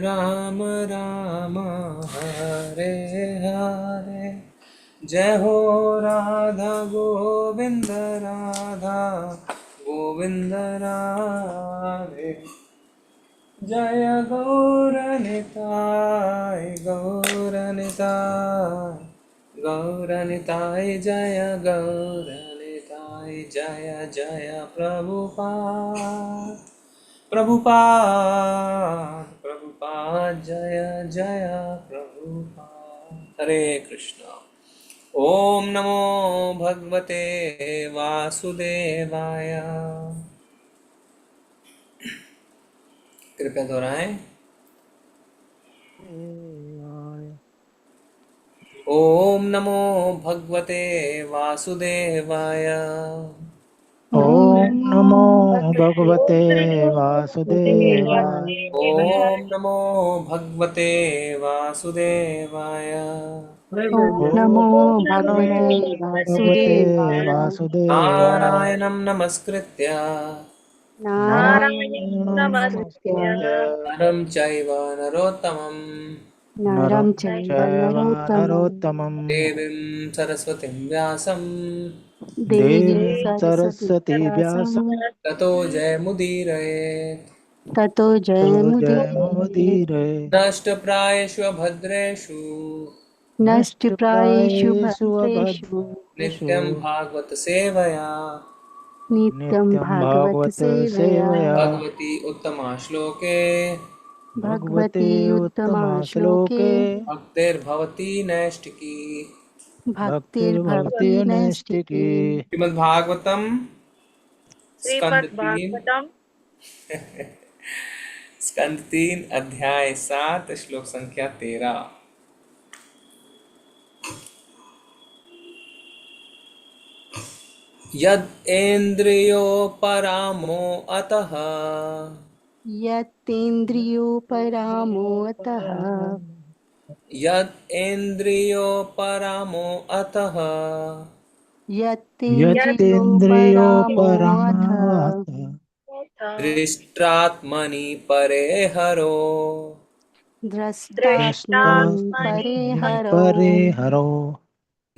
राम राम हरे हरे, जय हो राधा गोविंद राधा गोविंद राधे, जय गौरनिताय गौरनिताय गौरनिताय, जय गौरनिताय, जय जय प्रभुपाद प्रभुपाद प्रभुपाद, जय जय प्रभुपाद। हरे कृष्ण। ओम नमो भगवते वासुदेवाय। कृपया दोहराएं। ओम नमो भगवते वासुदेवाय। ओम नमो भगवते वासुदेवाय। ओम नमो भगवते वासुदेवाय। ओम नमो नमो भगवते भगवते वासुदेवाय। वासुदेवाय। नारायणं नमस्कृत्य नारायणं नारायणं नमस्कृत्य नमस्कृत्य नरं चैव नरोत्तमं नरं नरं चैव चैव नरोत्तमं नरोत्तमं देवीं सरस्वतीं व्यासं देवीं देवीं सरस्वतीं सरस्वती व्यासं व्यासं ततो जयमुदीरयेत्। ततो तो जयमुदीरये। जयमुदीरये। नष्टप्रायेषु भद्रेषु नष्टप्रायेषु नष्टप्रायेषु भद्रेषु अभद्रेषु नित्यं भागवत सेवया नित्यं नित्यं भागवत भागवत सेवया सेवया भगवती उत्तमा श्लोके भगवते भगवती उत्तमा श्लोके उत्तमाश्लोके भक्तिर्भवती नैष्टिकी। भक्तिर्भवति भक्तिर्भवति नैष्टिकी। नैष्टिकी। श्रीमद्भागवतम स्कंद श्रीमद् तीन भागवतम स्कंद 3 अध्याय 7 श्लोक संख्या 13। यद परामो अतः यत्तेन्द्रियोपरामोऽतः यद परामो अतः यत्तेन्द्रियोपरामोऽथ यत्तेन्द्रियोपरमावत दृष्टात्मनि परे हरो द्रष्टात्मनि दृष्टात्मनि परे दृष्टात्मनि हरो परे हरो।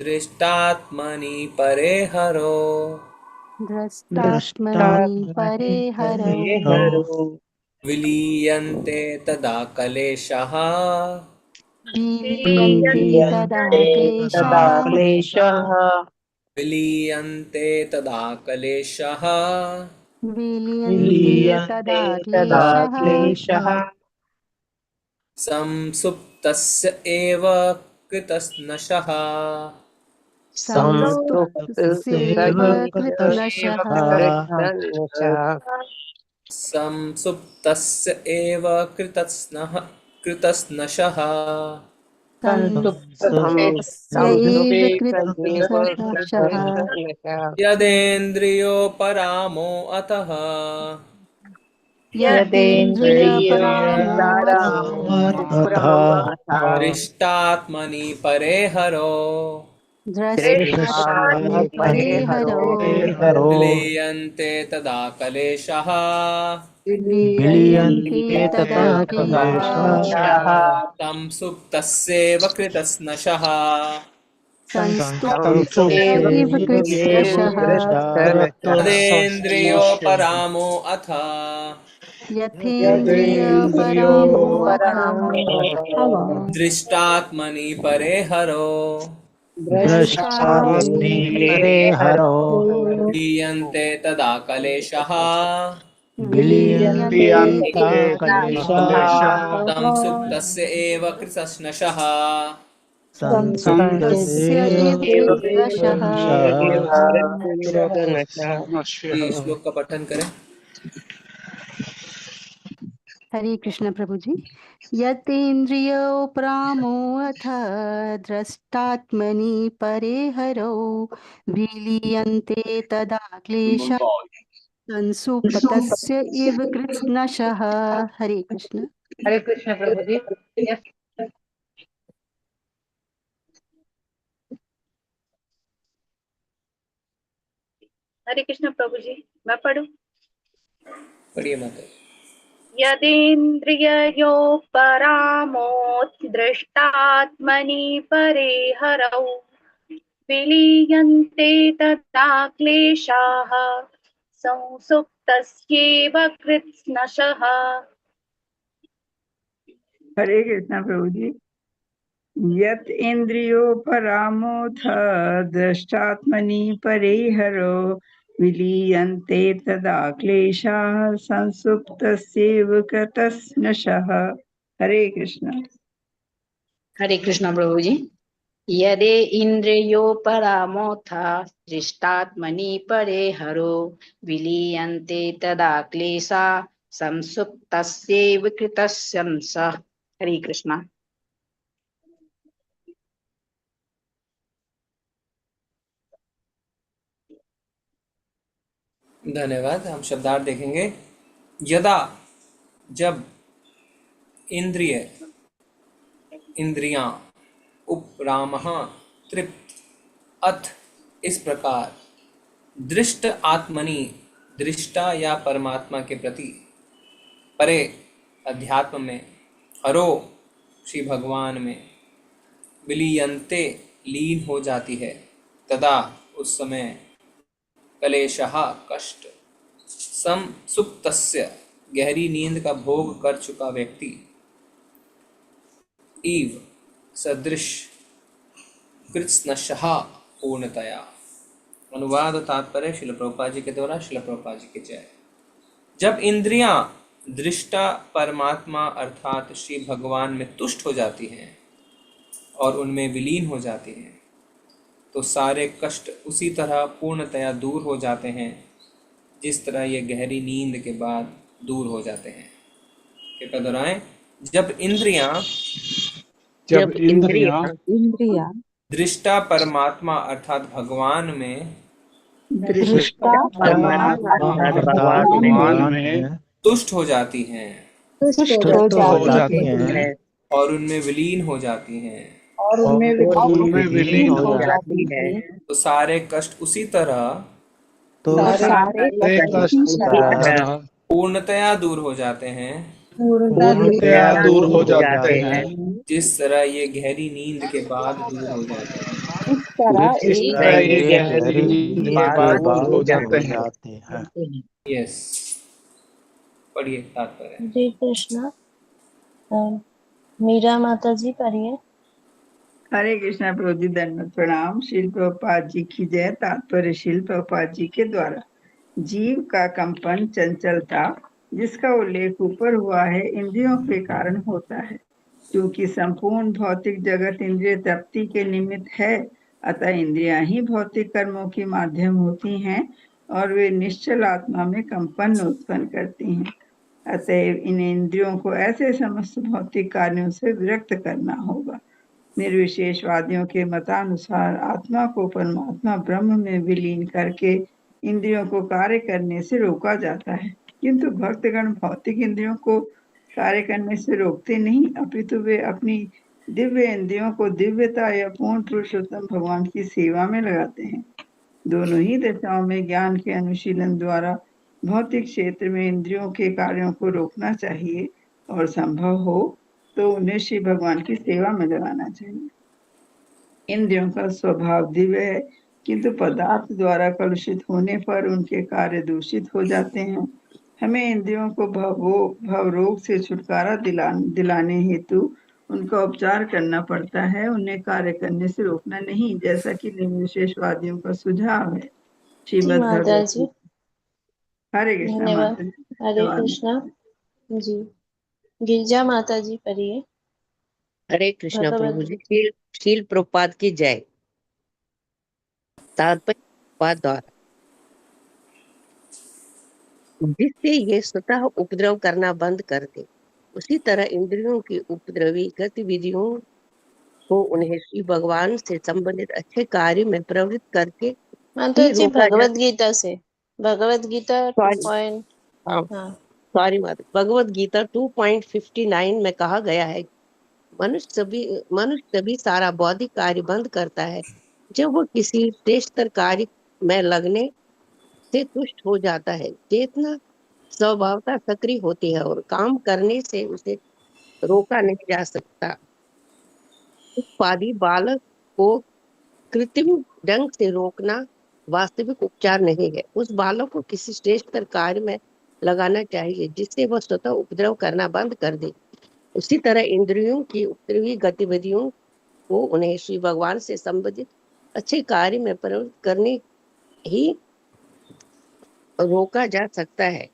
दृष्टात्मनि परे हरो द्रष्टात्मनि दृष्टात्मनि परे हरो परे हरो। विलीयन्ते तदा कलेशः विलीयन्ते तदा विलीयन्ते तदा क्लेशः क्लेशः विलीयन्ते तदा कलेशः विलीयन्ते विलीयन्ते तदा तदा क्लेशः क्लेशः संसुप्तस्य एव कृतस्नशः संस्तुप्तस्येव संसुप्तस्यैव कृत्स्नशः कृतस्नः संसुप्तस्य एव कृतस्नशः संसुप्तस्यैव कृत्स्नशः यदेन्द्रियोपरामो अतः यत्तेन्द्रियपरामोऽथ तथा दृष्टात्मनि परे हरो द्रष्टात्मनि परे दृष्टात्मनि हरो परे हरो। विलीयन्ते तदा कलेशः विलीयन्ते विलीयन्ते तदा तथा क्लेशः क्लेशः संसुप्तस्येव कृतस्नशः संस्तुप्तस्यैव संसुप्तस्यैव कृत्स्नशः कृतस्नशः तदेन्द्रियोपरामो अथ यथेन्द्रियपरामोऽथ दृष्टात्मनि परे हरो दृष्टात्मनि दृष्टात्मनि परे हरो। लीयन्ते तदा कलेशः विलीयन्ते विलीयन्ते ता तदा क्लेशः क्लेशः संसुप्तस्य एव कृतस्नशः संसुप्तस्य एव संसुप्तस्यैव कृत्स्नशः। ये श्लोक का पठन करें। हरे कृष्ण प्रभु जी। यतेन्द्रियोपरामोऽथ द्रष्टात्मनि परे हरो विलीयन्ते तदा क्लेशः संसुप्तस्य इव कृत्स्नशः। हरे कृष्ण। हरे कृष्ण प्रभु जी। यस। हरे कृष्ण प्रभु जी, मैं पढ़ूं? पढ़िए माता। यदेन्द्रिययोपरामोद्दृष्टात्मनि परे हरौ विलीयन्ते तदा क्लेशाः संसुप्तस्येव कृत्स्नशः। हरे कृष्णा प्रभु जी। यत इंद्रियोपरामोऽथ दृष्टात्मनि परिहरो विलीयन्ते तदा क्लेशाः संसुप्तस्यैव कृतस्नशः। हरे कृष्णा। हरे कृष्ण प्रभु जी। यदे इन्द्रियोपरामोऽथ दृष्टात्मनि परे हरो विलीयन्ते तदा क्लेशा संसुप्तस्यैव कृतस्नशः। हरे कृष्णा। धन्यवाद। हम शब्दार्थ देखेंगे। यदा, जब, इंद्रियां, उपरामः, तृप्त, अथ, इस प्रकार, दृष्ट आत्मनि, दृष्टा या परमात्मा के प्रति, परे, अध्यात्म में, हरो, श्री भगवान में, विलीयन्ते, लीन हो जाती है, तदा, उस समय, कलेशः, कष्ट, संसुप्तस्य, गहरी नींद का भोग कर चुका व्यक्ति, इव, सदृश, कृत्स्नशः, पूर्णतया। अनुवाद और तात्पर्य श्रील प्रभुपाद जी के द्वारा। श्रील प्रभुपाद जी की जय। जब इंद्रियां दृष्टा परमात्मा अर्थात श्री भगवान में तुष्ट हो जाती हैं और उनमें विलीन हो जाती हैं, तो सारे कष्ट उसी तरह पूर्णतया दूर हो जाते हैं जिस तरह ये गहरी नींद के बाद दूर हो जाते हैं। कृपया दोहराएं। जब इंद्रियां इंद्रिया दृष्टा परमात्मा अर्थात भगवान में दृष्टा परमात्मा अर्थात भगवान में तुष्ट हो जाती हैं तुष्ट हो तुष्ट हो जाती जाती है हैं और उनमें विलीन हो जाती हैं, और उनमें उनमें विलीन हो जाती है, तो सारे कष्ट उसी तरह तो सारे सारे कष्ट उसी तरह पूर्णतया दूर हो जाते हैं पूर्णतया दूर हो जाते हैं जिस तरह ये गहरी नींद के बाद दूर हो जाते हैं। इस तरह जिस एक तरह ये गहरी नींद के बाद दूर हो जाते हैं। यस, पढ़िए तात्पर्य। हरे कृष्णा। मीरा माता जी पढ़िए। हरे कृष्णा प्रभु जी। दंडवत प्रणाम। श्रील प्रभुपाद जी की जय। तात्पर्य श्रील प्रभुपाद जी के द्वारा। जीव का कंपन चंचलता जिसका उल्लेख ऊपर हुआ है इंद्रियों के कारण होता है। क्योंकि संपूर्ण भौतिक जगत इंद्रिय तृप्ति के निमित्त है, अतः इंद्रियां ही भौतिक कर्मों के माध्यम होती हैं और वे निश्चल आत्मा में कंपन उत्पन्न करती हैं। अतएव इन इंद्रियों को ऐसे समस्त भौतिक कार्यों से विरक्त करना होगा। निर्विशेषवादियों के मतानुसार आत्मा को परमात्मा ब्रह्म में विलीन करके इंद्रियों को कार्य करने से रोका जाता है, किंतु भक्तगण भौतिक इंद्रियों को कार्य करने से रोकते नहीं, अपितु वे अपनी दिव्य इंद्रियों को दिव्यता या पूर्ण पुरुषोत्तम भगवान की सेवा में लगाते हैं। दोनों ही दशाओं में ज्ञान के अनुशीलन द्वारा भौतिक क्षेत्र में इंद्रियों के कार्यों को रोकना चाहिए और संभव हो तो उन्हें श्री भगवान की सेवा में लगाना चाहिए। इंद्रियों का स्वभाव दिव्य है, किंतु पदार्थ द्वारा कलुषित होने पर उनके कार्य दूषित हो जाते हैं। हमें इंद्रियों को भव रोग से छुटकारा दिलाने हेतु उनका उपचार करना पड़ता है, उन्हें कार्य करने से रोकना नहीं, जैसा कि निर्विशेषवादियों का सुझाव है। श्रीमद् माता भगवत जी हरे कृष्णा धन्यवाद। माता जी। हरे कृष्णा जी। गिरिजा माता जी पढ़िए। हरे कृष्णा भगवत प्रभु जी। शील प्रभुपाद की जय। तात्पर्य प्रभुपाद द्वारा। जिससे ये स्वतः उपद्रव करना बंद कर दे, उसी तरह इंद्रियों की उपद्रवी गतिविधियों को उन्हें श्री भगवान से संबंधित अच्छे कार्य में प्रवृत्त करके माता ही जी रोका भगवत गीता से। Bhagavad Gita 2 sorry point. हाँ सॉरी माता। भगवत गीता 2.59 में कहा गया है, मनुष्य तभी सारा बौद्धिक कार्य बंद करता है जब वो किसी श्रेष्ठतर कार्य में लगने से तुष्ट हो जाता है। चेतना स्वभावतः सक्रिय होती है और काम करने से उसे रोका नहीं जा सकता। उत्पादी बालक को कृत्रिम ढंग से रोकना वास्तविक उपचार नहीं है। उस बालक को किसी श्रेष्ठ कार्य में लगाना चाहिए जिससे वह स्वतः उपद्रव करना बंद कर दे। उसी तरह इंद्रियों की उपद्रवी गतिविधियों को उन्हें श्री भगवान से संबंधित अच्छे कार्य में प्रवृत्त करने ही रोका जा सकता है।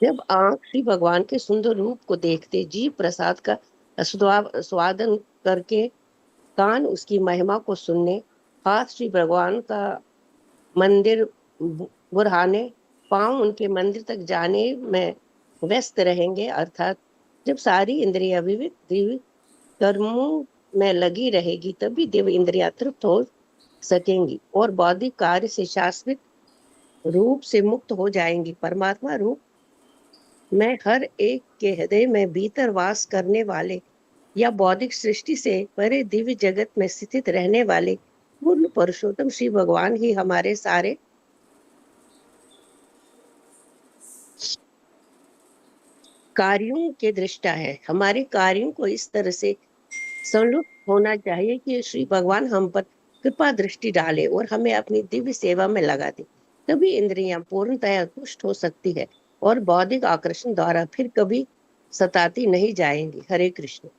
जब आंख श्री भगवान के सुंदर रूप को देखते, जीव प्रसाद का स्वादन करके, कान उसकी महिमा को सुनने, हाथ श्री भगवान का मंदिर बुरहाने, पांव उनके मंदिर तक जाने में व्यस्त रहेंगे, अर्थात जब सारी इंद्रियां विविध दिव्य कर्मों में लगी रहेगी, तभी दिव्य इंद्रियां तृप्त हो सकेंगी और बौद्धिक कार्य से शाश्वत रूप से मुक्त हो जाएंगी। परमात्मा रूप में हर एक के हृदय में भीतर वास करने वाले या बौद्धिक सृष्टि से परे दिव्य जगत में स्थित रहने वाले पूर्ण पुरुषोत्तम श्री भगवान ही हमारे सारे कार्यों के दृष्टा है। हमारे कार्यों को इस तरह से संलुप्त होना चाहिए कि श्री भगवान हम पर कृपा दृष्टि डाले और हमें अपनी दिव्य सेवा में लगा दे। तभी इंद्रियां पूर्णतया तुष्ट हो सकती है और बौद्धिक आकर्षण द्वारा फिर कभी सताती नहीं जाएंगी। हरे कृष्ण।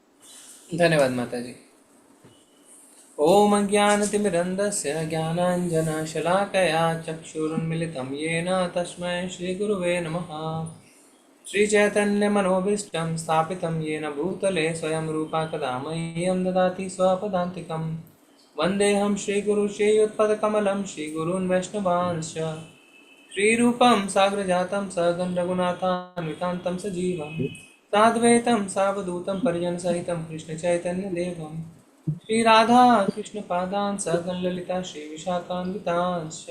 धन्यवाद माता जी। ओम अज्ञानतिमिरन्धस्य ज्ञानाञ्जनशलाकया चक्षुरुन्मिलितं येन तस्मै श्रीगुरुवे नमः। श्रीचैतन्यमनोभीष्टं स्थापितं येन भूतले स्वयं रूपा कदा मह्यं ददाति स्वपदान्तिकं। वन्देऽहं श्रीगुरु श्रीयुत्पदकमलं श्रीगुरून् वैष्णवांश्च। श्रीरूपं साग्रजातं सगं रघुनाथान्वितान्तं सजीवं साद्वैतं सावधूतं परिजनसहितं कृष्णचैतन्यदेवं श्रीराधा कृष्णपादान् सगं ललिता श्रीविशाखान्वितांश्च।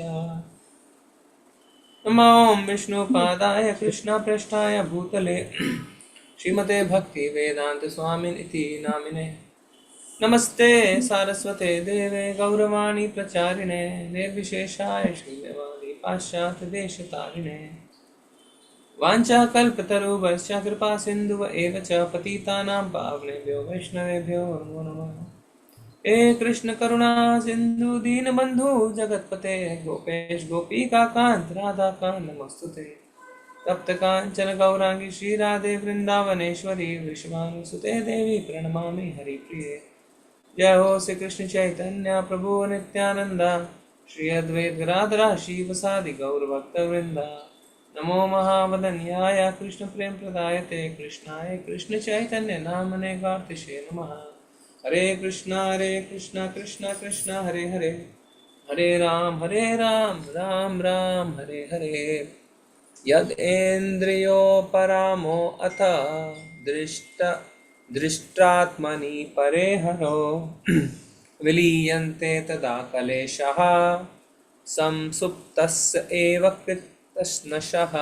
नमो विष्णुपादाय कृष्णप्रेष्ठाय भूतले श्रीमते भक्ति वेदांत स्वामिन् इति नामिने। नमस्ते सारस्वते देवे गौरवाणी प्रचारिणे निर्विशेषाय शून्यवादी पाश्चात्य देशतारिणे। वाञ्छाकल्पतरुभ्यश्च कृपा सिन्धुव एव च पतितानां पावनेभ्यो वैष्णवेभ्यो नमो नमः। हे कृष्ण करुणा सिंधु दीनबंधु जगतपते गोपेश गोपीकांत राधाकांत नमोस्तुते। तप्त कांचन गौरांगी श्री राधे वृंदावनेश्वरी वृषभानुसुते देवी प्रणमामि हरिप्रिये। जय हो श्री कृष्ण चैतन्य प्रभु नित्यानंद श्री अद्वैत गदाधर शिवसादि गौर भक्त वृंदा। नमो महावदन्याय कृष्ण प्रेम प्रदायते कृष्णाय कृष्ण चैतन्य नामने गार्तिशे नमः। हरे कृष्णा कृष्णा कृष्णा हरे हरे, हरे राम राम राम हरे हरे। यद इंद्रियो परामो अथ दृष्टात्मनि परे हरो विलीयन्ते तदा कलेशः संसुप्तस्य एव कृतस्नशः।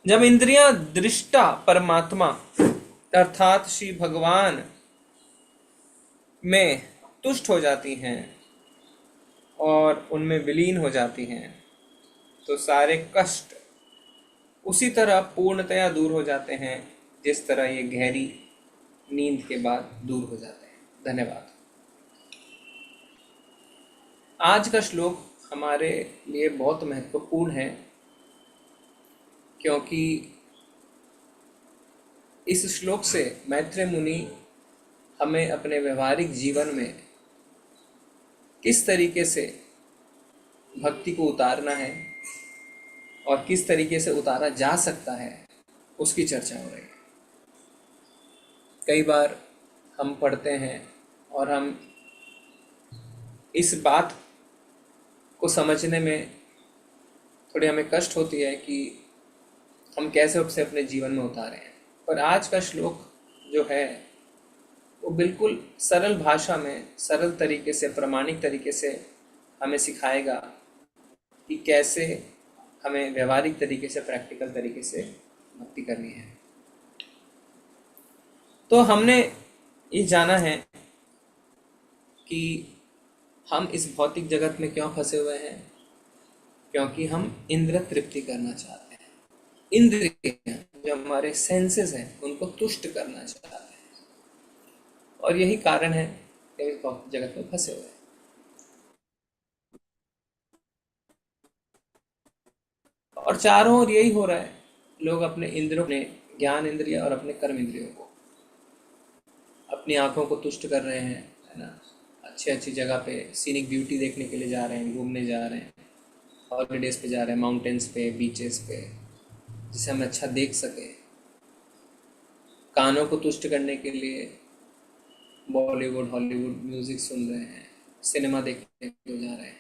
जब इंद्रियां दृष्टा परमात्मा अर्थात श्री भगवान में तुष्ट हो जाती हैं और उनमें विलीन हो जाती हैं, तो सारे कष्ट उसी तरह पूर्णतया दूर हो जाते हैं जिस तरह ये गहरी नींद के बाद दूर हो जाते हैं। धन्यवाद। आज का श्लोक हमारे लिए बहुत महत्वपूर्ण है क्योंकि इस श्लोक से मैत्रेय मुनि हमें अपने व्यवहारिक जीवन में किस तरीके से भक्ति को उतारना है और किस तरीके से उतारा जा सकता है उसकी चर्चा हो रही है। कई बार हम पढ़ते हैं और हम इस बात को समझने में थोड़ी हमें कष्ट होती है कि हम कैसे उसे अपने जीवन में उतारें। पर आज का श्लोक जो है वो बिल्कुल सरल भाषा में, सरल तरीके से, प्रामाणिक तरीके से हमें सिखाएगा कि कैसे हमें व्यवहारिक तरीके से, प्रैक्टिकल तरीके से भक्ति करनी है। तो हमने ये जाना है कि हम इस भौतिक जगत में क्यों फंसे हुए हैं क्योंकि हम इंद्र तृप्ति करना चाहते हैं। इंद्रिय जो हमारे सेंसेस हैं उनको तुष्ट करना चाहते हैं, और यही कारण है कि इस भौतिक जगत में फंसे हुए हैं। और चारों ओर यही हो रहा है, लोग अपने इंद्रियों, अपने ज्ञान इंद्रिय और अपने कर्म इंद्रियों को, अपनी आंखों को तुष्ट कर रहे हैं, है ना। अच्छी अच्छी जगह पे सीनिक ब्यूटी देखने के लिए जा रहे हैं, घूमने जा रहे हैं, हॉलीडेज पे जा रहे हैं, माउंटेन्स पे, बीचेस पे, जिसे हम अच्छा देख सके। कानों को तुष्ट करने के लिए बॉलीवुड हॉलीवुड म्यूजिक सुन रहे हैं, सिनेमा देखने को जा रहे हैं।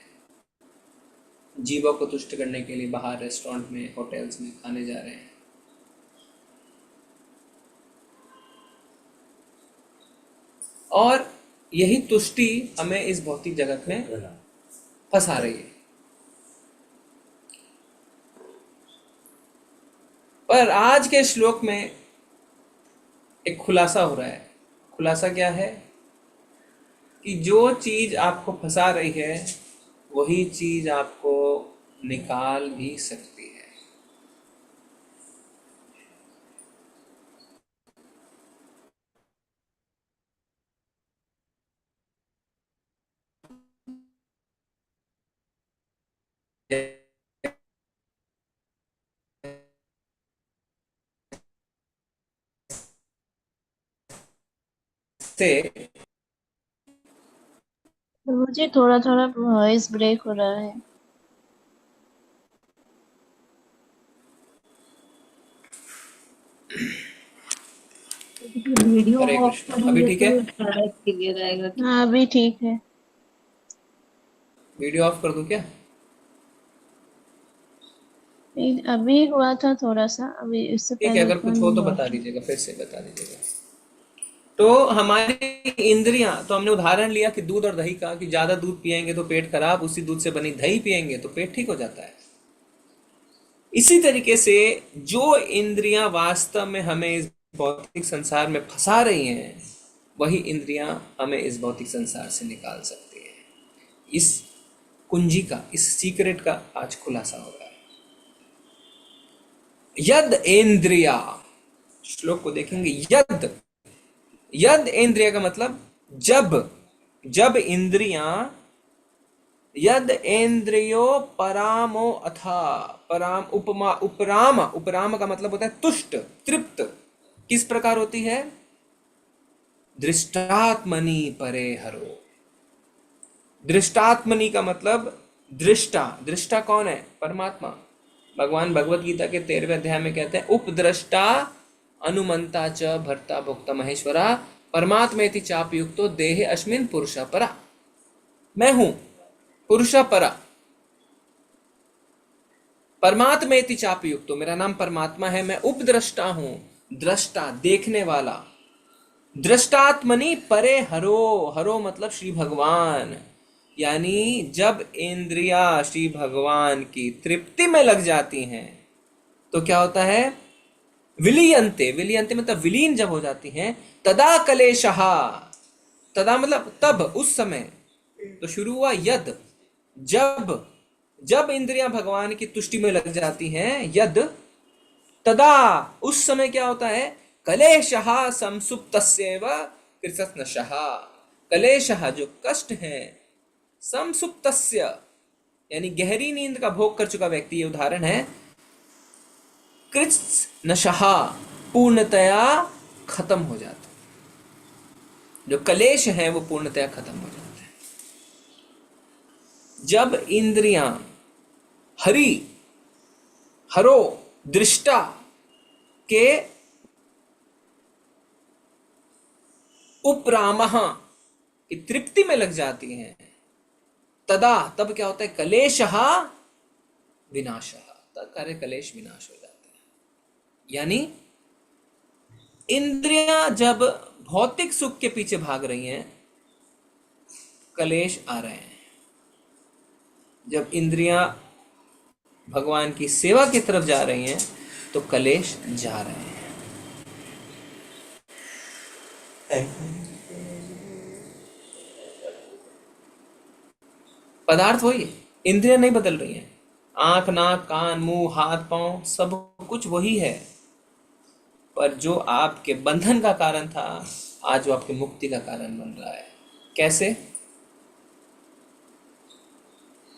जीवों को तुष्ट करने के लिए बाहर रेस्टोरेंट में, होटल्स में खाने जा रहे हैं। और यही तुष्टि हमें इस भौतिक जगत में फंसा रही है। पर आज के श्लोक में एक खुलासा हो रहा है। खुलासा क्या है? कि जो चीज आपको फंसा रही है वही चीज आपको निकाल भी सकती है। से मुझे थोड़ा थोड़ा वॉइस ब्रेक हो रहा है। Video Hare of Krishna. अभी ठीक है? क्लियर आएगा। हाँ अभी ठीक है। वीडियो ऑफ कर दूं क्या? अभी हुआ था थोड़ा सा, अभी इससे ठीक है, पहले अगर उतना कुछ हो नहीं तो हुआ बता था। दीजिएगा, फिर से बता दीजिएगा। तो हमारी इंद्रियां, तो हमने उदाहरण लिया कि दूध और दही का, कि ज्यादा दूध पिएंगे तो पेट खराब, उसी दूध से बनी दही पिएंगे तो पेट ठीक हो जाता है। इसी तरीके से जो इंद्रियां वास्तव में हमें इस भौतिक संसार में फंसा रही हैं, वही इंद्रियां हमें इस भौतिक संसार से निकाल सकती है। इस कुंजी का, इस सीक्रेट का आज खुलासा हो रहा है। यद इंद्रिया, श्लोक को देखेंगे। यद, यद इंद्रिय का मतलब जब इंद्रियां, यद इंद्रियो परामो अथा, पराम उपमा, उपराम, उपराम का मतलब होता है तुष्ट, तृप्त। किस प्रकार होती है? दृष्टात्मनि परे हरो। दृष्टात्मनि का मतलब दृष्टा। दृष्टा कौन है? परमात्मा। भगवान भगवत गीता के 13वें अध्याय में कहते हैं, उपद्रष्टा अनुमंता च भर्ता भोक्ता महेश्वरा परमात्मेति चापयुक्तो देहे अस्मिन् पुरुषा परा। मैं हूं पुरुषा परा, परमात्मेति चापयुक्तो, मेरा नाम परमात्मा है। मैं उपद्रष्टा हूं, दृष्टा, देखने वाला। दृष्टात्मनि परे हरो, हरो मतलब श्री भगवान। यानी जब इंद्रिया श्री भगवान की तृप्ति में लग जाती हैं तो क्या होता है? विलीयन्ते, विलीयन्ते मतलब विलीन जब हो जाती हैं, तदा कलेशः, तदा मतलब तब, उस समय। तो शुरू हुआ यद, जब इंद्रियां भगवान की तुष्टि में लग जाती हैं, यद, तदा उस समय क्या होता है? कलेशः संसुप्तस्यैव कृत्स्नशः। कलेशः जो कष्ट है, संसुप्तस्य यानी गहरी नींद का भोग कर चुका व्यक्ति, ये उदाहरण है, कृत्स्नशः पूर्णतया खत्म हो जाता है। जो कलेश है वो पूर्णतया खत्म हो जाता है। जब इंद्रियां हरो, दृष्टा के उपरामः की तृप्ति में लग जाती हैं, तदा, तब क्या होता है? कलेशः विनाशः, तब कार्य कलेश विनाश हो जाते हैं। यानी इंद्रियां जब भौतिक सुख के पीछे भाग रही हैं, कलेश आ रहे हैं। जब इंद्रियां भगवान की सेवा की तरफ जा रही हैं तो कलेश जा रहे हैं। पदार्थ वही है, इंद्रियां नहीं बदल रही हैं। आंख, नाक, कान, मुंह, हाथ, पांव सब कुछ वही है, पर जो आपके बंधन का कारण था आज वो आपकी मुक्ति का कारण बन रहा है। कैसे?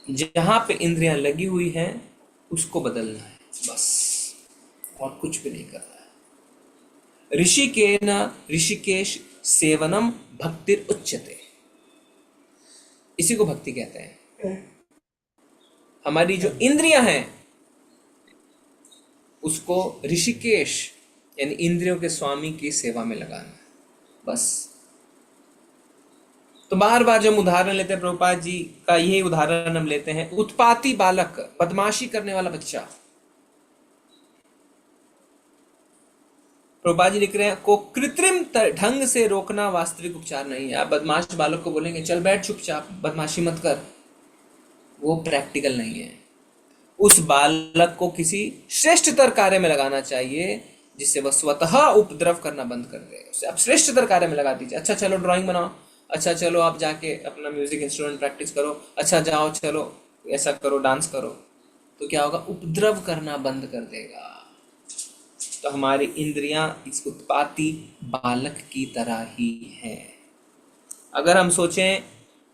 जहां पे इंद्रियां लगी हुई हैं उसको बदलना है, बस, और कुछ भी नहीं करना है। ऋषिकेश सेवनम भक्तिर उच्यते, इसी को भक्ति कहते हैं। हमारी जो इंद्रियां हैं उसको ऋषिकेश यानी इंद्रियों के स्वामी की सेवा में लगाना है, बस। तो बार बार जब उदाहरण लेते हैं, प्रभुपाद जी का यही उदाहरण हम लेते हैं, उत्पाती बालक, बदमाशी करने वाला बच्चा। प्रभुपाद जी लिख रहे हैं, को कृत्रिम ढंग से रोकना वास्तविक उपचार नहीं है। आप बदमाश बालक को बोलेंगे चल बैठ चुपचाप, बदमाशी मत कर, वो प्रैक्टिकल नहीं है। उस बालक को किसी श्रेष्ठतर कार्य में लगाना चाहिए जिससे वह स्वतः उपद्रव करना बंद कर दे। उसे आप श्रेष्ठतर कार्य में लगा दीजिए। अच्छा चलो ड्राइंग बनाओ, अच्छा चलो आप जाके अपना म्यूजिक इंस्ट्रूमेंट प्रैक्टिस करो, अच्छा जाओ चलो ऐसा करो, डांस करो, तो क्या होगा? उपद्रव करना बंद कर देगा। तो हमारी इंद्रियां इस उत्पाती बालक की तरह ही हैं। अगर हम सोचें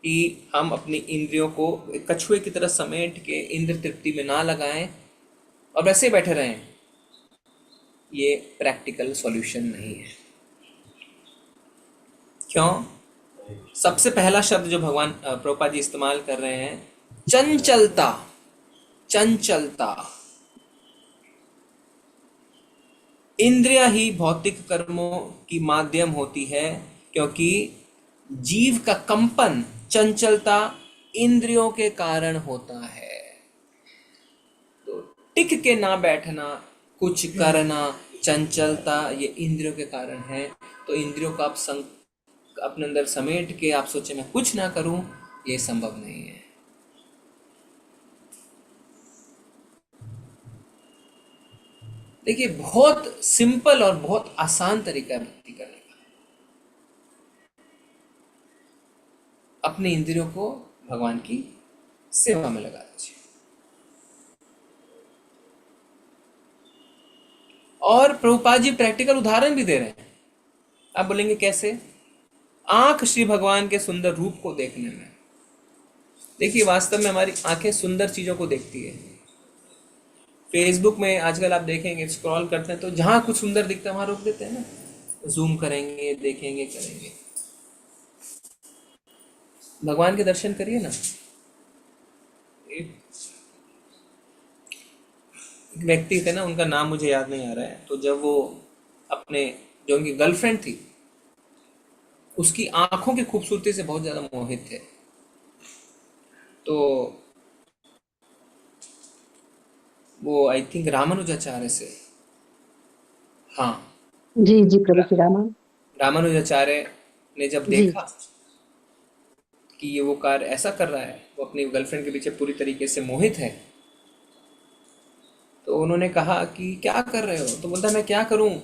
कि हम अपनी इंद्रियों को एक कछुए की तरह समेट के इंद्र तृप्ति में ना लगाएं और वैसे बैठे रहें, ये प्रैक्टिकल सॉल्यूशन नहीं है। क्यों? सबसे पहला शब्द जो भगवान प्रभुपाद जी इस्तेमाल कर रहे हैं, चंचलता। चंचलता, इंद्रियां ही भौतिक कर्मों की माध्यम होती है, क्योंकि जीव का कंपन, चंचलता इंद्रियों के कारण होता है। तो टिक के ना बैठना, कुछ करना, चंचलता, ये इंद्रियों के कारण है। तो इंद्रियों को आप अपने अंदर समेट के आप सोचे मैं कुछ ना करूं, ये संभव नहीं है। देखिए, बहुत सिंपल और बहुत आसान तरीका है भक्ति करने का। अपने इंद्रियों को भगवान की सेवा में लगा दीजिए। और प्रभुपाद जी प्रैक्टिकल उदाहरण भी दे रहे हैं। आप बोलेंगे कैसे? आंख श्री भगवान के सुंदर रूप को देखने में। देखिए, वास्तव में हमारी आंखें सुंदर चीजों को देखती है। फेसबुक में आजकल आप देखेंगे, स्क्रॉल करते हैं तो जहां कुछ सुंदर दिखता है वहां रोक देते हैं ना, जूम करेंगे, देखेंगे, करेंगे। भगवान के दर्शन करिए ना। एक व्यक्ति थे ना, उनका नाम मुझे याद नहीं आ रहा है, तो जब वो अपने जो उनकी गर्लफ्रेंड थी उसकी आंखों की खूबसूरती से बहुत ज्यादा मोहित थे, तो वो आई थिंक रामानुजाचार्य से, हाँ जी जी प्रभु श्री राम। रामानुजाचार्य ने जब जी। देखा कि ये वो कार्य ऐसा कर रहा है, वो अपनी गर्लफ्रेंड के पीछे पूरी तरीके से मोहित है, तो उन्होंने कहा कि क्या कर रहे हो? तो बोलता मैं क्या करूं,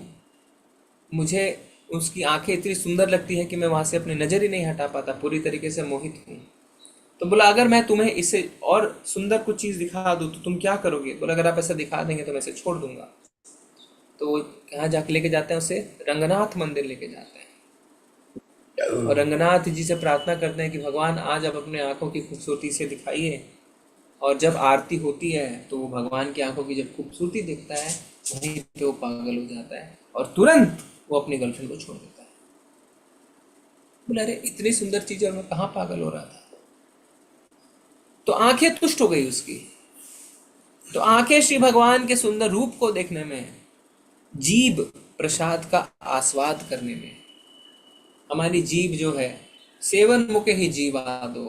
मुझे उसकी आंखें इतनी सुंदर लगती है कि मैं वहां से अपनी नजर ही नहीं हटा पाता, पूरी तरीके से मोहित हूं। तो बोला अगर मैं तुम्हें इससे और सुंदर कुछ चीज दिखा दूं तो तुम क्या करोगे? बोला अगर आप ऐसा दिखा देंगे तो मैं इसे छोड़ दूंगा। तो वो कहाँ जाके लेके जाते हैं उसे? रंगनाथ मंदिर लेके जाते हैं और रंगनाथ जी से प्रार्थना करते हैं कि भगवान आज आप अपने आंखों की खूबसूरती से दिखाइए। और जब आरती होती है तो वो भगवान की आंखों की जब खूबसूरती देखता है वहीं पे वो पागल हो जाता है और तुरंत वो अपनी गर्लफ्रेंड को छोड़ देता है। बोला अरे इतनी सुंदर चीज और मैं कहाँ पागल हो रहा था। तो आंखें तुष्ट हो गई उसकी। तो आंखें श्री भगवान के सुंदर रूप को देखने में, जीभ प्रसाद का आस्वाद करने में। हमारी जीभ जो है, सेवन मुखे ही जीवादो,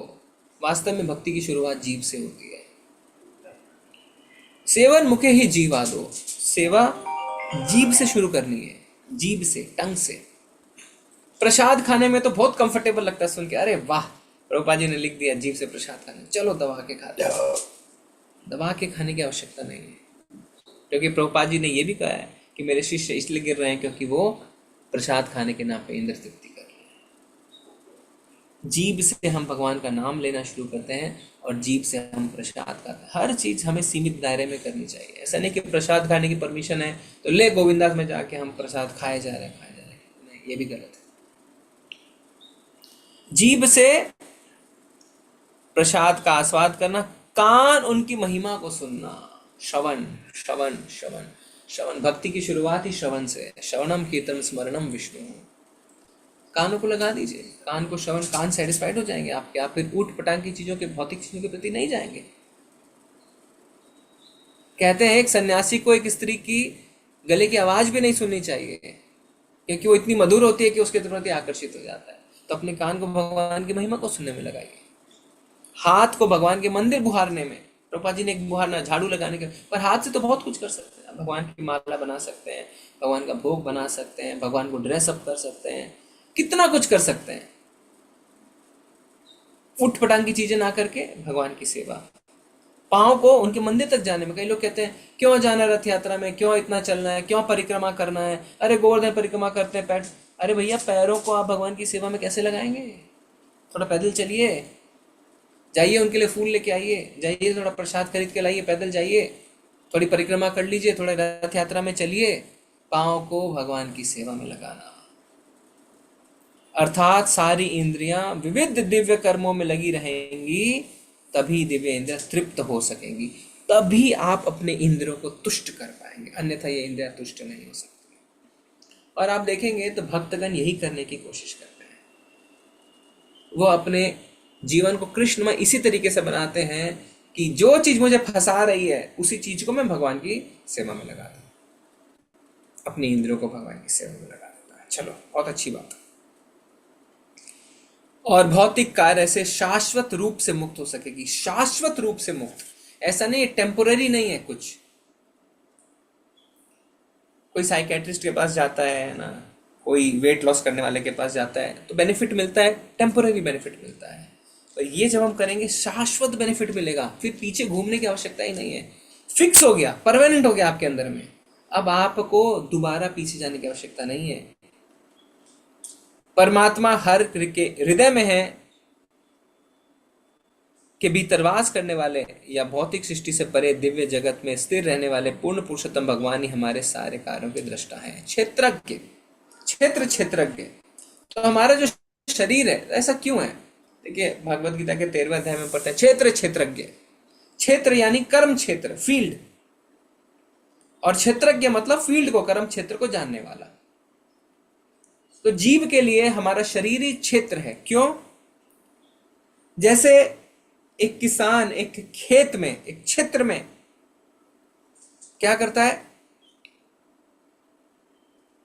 वास्तव में भक्ति की शुरुआत जीभ से होती है। सेवन मुखे ही जीवादो, सेवा जीभ से शुरू करनी है, जीभ से, टंग से। प्रसाद खाने में तो बहुत कंफर्टेबल लगता है सुन के, अरे वाह प्रभुपाद जी ने लिख दिया जीभ से प्रसाद खाने, चलो दबा के खाते। दबा के खाने की आवश्यकता नहीं है, क्योंकि प्रभुपाद जी ने यह भी कहा है कि मेरे शिष्य इसलिए गिर रहे हैं क्योंकि वो प्रसाद खाने के नाम पे इंद्र तृप्ति कर रहे हैं। जीभ से हम भगवान का नाम लेना शुरू करते हैं और जीभ से हम प्रसाद खाते हैं। हर चीज हमें सीमित दायरे में करनी चाहिए। ऐसा नहीं कि प्रसाद खाने की परमिशन है तो ले गोविंदास में जाके हम प्रसाद खाए जा रहे हैं। नहीं, ये भी गलत है। जीभ से प्रसाद का आस्वाद करना, कान उनकी महिमा को सुनना, श्रवण श्रवण श्रवण श्रवण। भक्ति की शुरुआत ही श्रवण से है। श्रवणम कीर्तन स्मरणम विष्णु। कानों को लगा दीजिए, कान को श्रवण, कान सेटिस्फाइड हो जाएंगे आपके। आप फिर ऊट पटांग की चीजों के, भौतिक चीजों के प्रति नहीं जाएंगे। कहते हैं एक सन्यासी को एक स्त्री की गले की आवाज भी नहीं सुननी चाहिए क्योंकि वो इतनी मधुर होती है कि उसके प्रति आकर्षित हो जाता है। तो अपने कान को भगवान की महिमा को सुनने में लगाइए। हाथ को भगवान के मंदिर बुहारने में, प्रभुपाद जी ने एक बुहारना, झाड़ू लगाने के, पर हाथ से तो बहुत कुछ कर सकते हैं। भगवान की माला बना सकते हैं, भगवान का भोग बना सकते हैं, भगवान को ड्रेसअप कर सकते हैं, कितना कुछ कर सकते हैं। उठ पटांग की चीजें ना करके भगवान की सेवा। पाँव को उनके मंदिर तक जाने में, कई लोग कहते हैं क्यों जाना रथ यात्रा में, क्यों इतना चलना है, क्यों परिक्रमा करना है, अरे गोवर्धन परिक्रमा करते हैं पैर। अरे भैया, पैरों को आप भगवान की सेवा में कैसे लगाएंगे? थोड़ा पैदल चलिए, जाइए उनके लिए फूल लेके आइए, जाइए थोड़ा प्रसाद खरीद के लाइए, पैदल जाइए, थोड़ी परिक्रमा कर लीजिए, थोड़ा रथ यात्रा में चलिए। पाँव को भगवान की सेवा में लगाना, अर्थात सारी इंद्रियां विविध दिव्य कर्मों में लगी रहेंगी, तभी दिव्य इंद्रियां तृप्त हो सकेंगी, तभी आप अपने इंद्रियों को तुष्ट कर पाएंगे, अन्यथा ये इंद्रियां तुष्ट नहीं हो सकती। और आप देखेंगे तो भक्तगण यही करने की कोशिश करते हैं। वो अपने जीवन को कृष्ण में इसी तरीके से बनाते हैं कि जो चीज मुझे फंसा रही है उसी चीज को मैं भगवान की सेवा में लगा दूं, अपनी इंद्रियों को भगवान की सेवा में लगा देता है। चलो, बहुत अच्छी बात। और भौतिक कार्य से शाश्वत रूप से मुक्त हो सकेगी। शाश्वत रूप से मुक्त, ऐसा नहीं है, टेम्पोररी नहीं है कुछ। कोई साइकेट्रिस्ट के पास जाता है ना, कोई वेट लॉस करने वाले के पास जाता है तो बेनिफिट मिलता है, टेम्पोररी बेनिफिट मिलता है। और ये जब हम करेंगे शाश्वत बेनिफिट मिलेगा, फिर पीछे घूमने की आवश्यकता ही नहीं है। फिक्स हो गया, परमानेंट हो गया आपके अंदर में। अब आपको दोबारा पीछे जाने की आवश्यकता नहीं है। परमात्मा हर के हृदय में है के भीतर वास करने वाले या भौतिक सृष्टि से परे दिव्य जगत में स्थिर रहने वाले पूर्ण पुरुषोत्तम भगवान ही हमारे सारे कार्यों के दृष्टा है, क्षेत्रज्ञ, क्षेत्रज्ञ। तो हमारा जो शरीर है ऐसा क्यों है? देखिए, भगवद गीता के 13वें अध्याय में पढ़ते हैं क्षेत्रज्ञ। क्षेत्र यानी कर्म क्षेत्र, फील्ड, और क्षेत्रज्ञ मतलब फील्ड को, कर्म क्षेत्र को जानने वाला। तो जीव के लिए हमारा शरीर ही क्षेत्र है। क्यों? जैसे एक किसान एक खेत में, एक क्षेत्र में क्या करता है?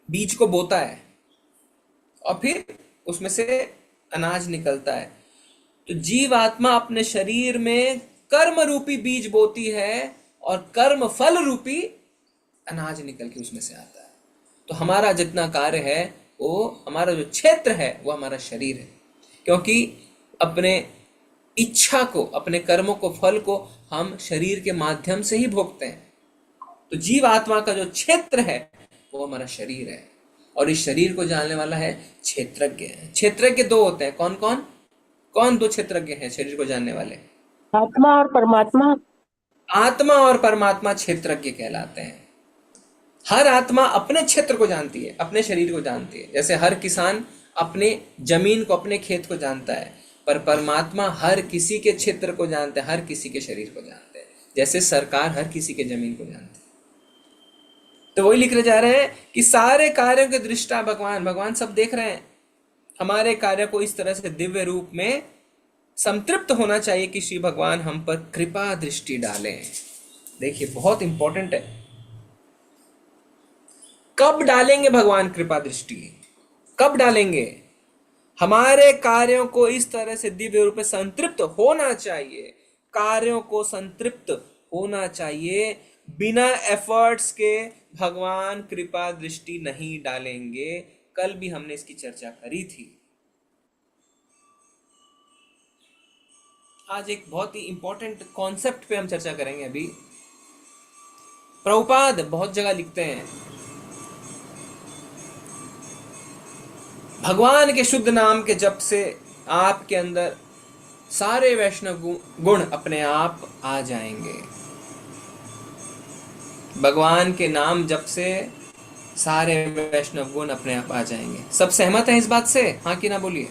बीज को बोता है और फिर उसमें से अनाज निकलता है। तो जीव आत्मा अपने शरीर में कर्म रूपी बीज बोती है और कर्म फल रूपी अनाज निकल के उसमें से आता है। तो हमारा जितना कार्य है, वो हमारा जो क्षेत्र है वो हमारा शरीर है, क्योंकि अपने इच्छा को, अपने कर्मों को, फल को हम शरीर के माध्यम से ही भोगते हैं। तो जीव आत्मा का जो क्षेत्र है वो हमारा शरीर है, और इस शरीर को जानने वाला है क्षेत्रज्ञ है। क्षेत्रज्ञ दो होते हैं, कौन कौन? कौन दो क्षेत्रज्ञ हैं शरीर को जानने वाले? आत्मा और परमात्मा। आत्मा और परमात्मा क्षेत्रज्ञ कहलाते हैं। हर आत्मा अपने क्षेत्र को जानती है, अपने शरीर को जानती है। जैसे हर किसान अपने जमीन को, अपने खेत को जानता है, पर परमात्मा हर किसी के क्षेत्र को जानते हैं, हर किसी के शरीर को जानते हैं। जैसे सरकार हर किसी के जमीन को जानती है। तो वही लिखने जा रहे हैं कि सारे कार्यों के दृष्टा भगवान, भगवान सब देख रहे हैं। हमारे कार्य को इस तरह से दिव्य रूप में संतृप्त होना चाहिए कि श्री भगवान हम पर कृपा दृष्टि डालें। देखिए, बहुत इंपॉर्टेंट है। कब डालेंगे भगवान कृपा दृष्टि? कब डालेंगे? हमारे कार्यों को इस तरह से दिव्य रूप में संतृप्त होना चाहिए। कार्यों को संतृप्त होना चाहिए। बिना एफर्ट्स के भगवान कृपा दृष्टि नहीं डालेंगे। कल भी हमने इसकी चर्चा करी थी। आज एक बहुत ही इंपॉर्टेंट कॉन्सेप्ट पे हम चर्चा करेंगे। अभी प्रभुपाद बहुत जगह लिखते हैं, भगवान के शुद्ध नाम के जप से आपके अंदर सारे वैष्णव गुण अपने आप आ जाएंगे। भगवान के नाम जप से सारे वैष्णव गुण अपने आप आ जाएंगे। सब सहमत हैं इस बात से? हाँ कि ना बोलिए।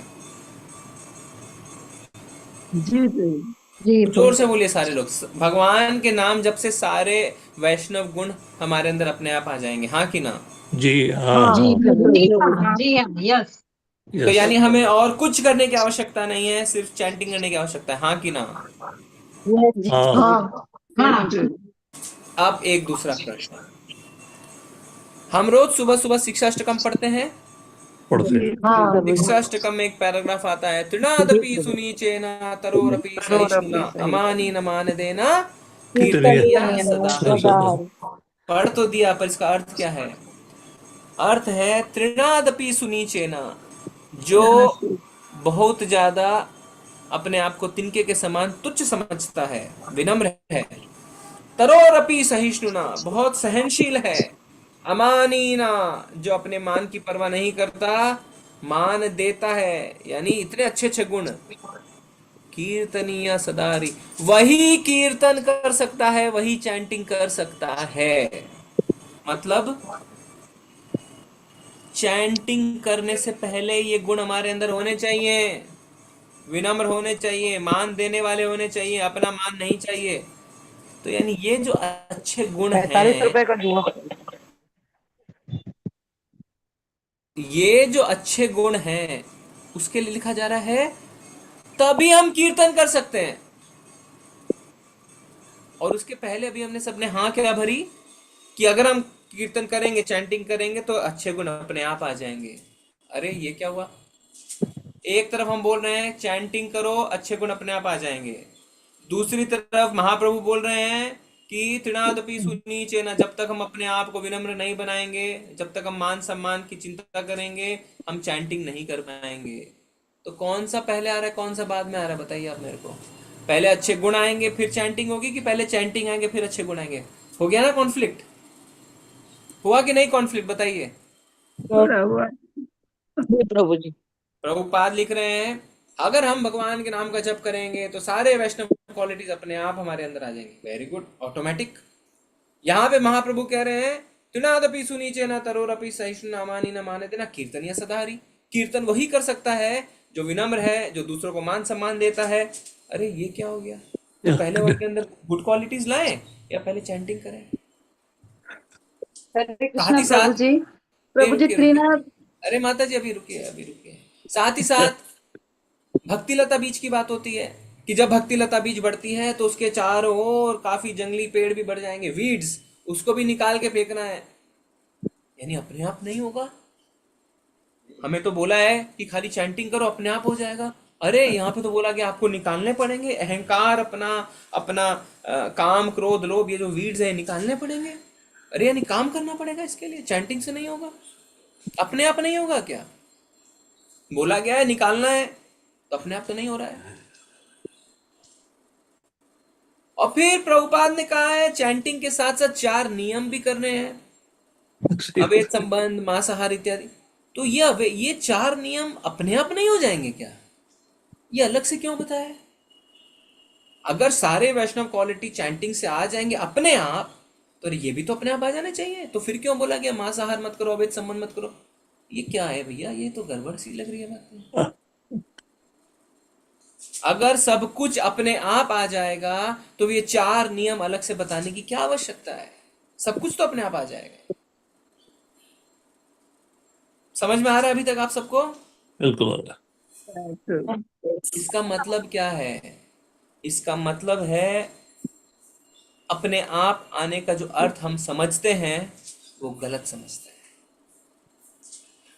जी प्रभु। जी जोर से बोलिए सारे लोग। भगवान के नाम जप से सारे वैष्णव गुण हमारे अंदर अपने आप आ जाएंगे। हाँ कि ना? जी हाँ जी हाँ प्रभु जी हाँ। हाँ जी हाँ यस तो यस यानी हमें और कुछ करने की आवश्यकता नहीं है, सिर्फ चैंटिंग करने की आवश्यकता है। हाँ कि ना? जी हाँ हाँ हाँ प्रभु। अब एक दूसरा प्रश्न। हम रोज सुबह सुबह शिक्षाष्टकम पढ़ते हैं। पढ़ते जी हाँ प्रभु। शिक्षाष्टकम में एक पैराग्राफ आता है, तृणादपि सुनीचेना तरोरपि सहिष्णुना अमानी न मानदेना कीर्तनीय कीर्तनीया सदा सदा हरि। पढ़ तो दिया, पर इसका अर्थ क्या है? अर्थ है तृणादपि सुनीचेना, जो यहाँ से बहुत ज्यादा अपने आप को तिनके के समान तुच्छ समझता है, विनम्र है। तरोरपि सहिष्णुना, बहुत सहनशील है। अमानीना, जो अपने मान की परवाह नहीं करता, मान देता है, यानी इतने अच्छे अच्छे गुण। कीर्तनीय सदारी, वही कीर्तन कर सकता है, वही चैंटिंग कर सकता है। मतलब चैंटिंग करने से पहले ये गुण हमारे अंदर होने चाहिए। विनम्र होने चाहिए, मान देने वाले होने चाहिए, अपना मान नहीं चाहिए। तो यानी ये जो अच्छे गुण 45 हैं, रुपए का जुआ। ये जो अच्छे गुण हैं, उसके लिए लिखा जा रहा है तभी हम कीर्तन कर सकते हैं। और उसके पहले अभी हमने सबने हाँ क्या भरी कि अगर हम कीर्तन करेंगे, चैंटिंग करेंगे तो अच्छे गुण अपने आप आ जाएंगे। अरे ये क्या हुआ? एक तरफ हम बोल रहे हैं चैंटिंग करो, अच्छे गुण अपने आप आ जाएंगे। दूसरी तरफ महाप्रभु बोल रहे हैं कि तृणादपि सुनीचेना, जब तक हम अपने आप को विनम्र नहीं बनाएंगे, जब तक हम मान सम्मान की चिंता करेंगे, हम चैंटिंग नहीं कर पाएंगे। तो कौन सा पहले आ रहा है, कौन सा बाद में आ रहा है, बताइए आप मेरे को। पहले अच्छे गुण आएंगे फिर चैंटिंग होगी, कि पहले चैंटिंग आएंगे फिर अच्छे गुण आएंगे? हो गया ना कॉन्फ्लिक्ट? हुआ कि नहीं कॉन्फ्लिक्ट, बताइए। थोड़ा हुआ। जी प्रभु जी। प्रभुपाद लिख रहे हैं अगर हम भगवान के नाम का जप करेंगे तो सारे वैष्णव क्वालिटीज अपने आप हमारे अंदर आ जाएंगी। Very good, automatic. यहाँ पे महाप्रभु कह रहे हैं तृणादपि सुनीचे न तरोरपि सहिष्णु नामानी न माने देना कीर्तनीय सदाहरि। कीर्तन वही कर सकता है जो विनम्र है, जो दूसरों को मान सम्मान देता है। अरे ये क्या हो गया? तो पहले वो के अंदर गुड क्वालिटीज लाएं या पहले चैंटिंग करें? हरे साथ कृष्णा ही प्रभु साथ जी। नहीं, प्रभु जी रुकिए रुकिए, त्रिनाथ। अरे माता जी अभी रुकिए, अभी रुकिए। साथ ही साथ भक्ति लता बीज की बात होती है कि जब भक्ति लता बीज बढ़ती है तो उसके चारों ओर काफी जंगली पेड़ भी बढ़ जाएंगे, वीड्स, उसको भी निकाल के फेंकना है। यानी अपने आप नहीं होगा। हमें तो बोला है कि खाली चैंटिंग करो अपने आप हो जाएगा। अरे यहाँ पे तो बोला कि आपको निकालने पड़ेंगे अहंकार, अपना अपना काम क्रोध लोभ, ये जो वीड्स है निकालने पड़ेंगे। अरे यानी काम करना पड़ेगा इसके लिए, चैंटिंग से नहीं होगा, अपने आप नहीं होगा क्या? बोला गया है निकालना है, तो अपने आप तो नहीं हो रहा है। और फिर प्रभुपाद ने कहा है चैंटिंग के साथ साथ 4 नियम भी करने हैं, अवैध संबंध, मांसाहार इत्यादि। तो ये 4 नियम अपने आप नहीं हो जाएंगे क्या? ये अलग से क्यों बताया है? अगर सारे वैष्णव क्वालिटी चैंटिंग से आ जाएंगे अपने आप, तो ये भी तो अपने आप आ जाने चाहिए। तो फिर क्यों बोला गया मांसाहार मत करो, अवैध संबंध मत करो? ये क्या है भैया? ये तो गड़बड़ सी लग रही है बात। अगर सब कुछ अपने आप आ जाएगा तो ये 4 नियम अलग से बताने की क्या आवश्यकता है? सब कुछ तो अपने आप आ जाएगा। समझ में आ रहा है अभी तक आप सबको? बिल्कुल। इसका मतलब क्या है? इसका मतलब है अपने आप आने का जो अर्थ हम समझते हैं वो गलत समझते हैं।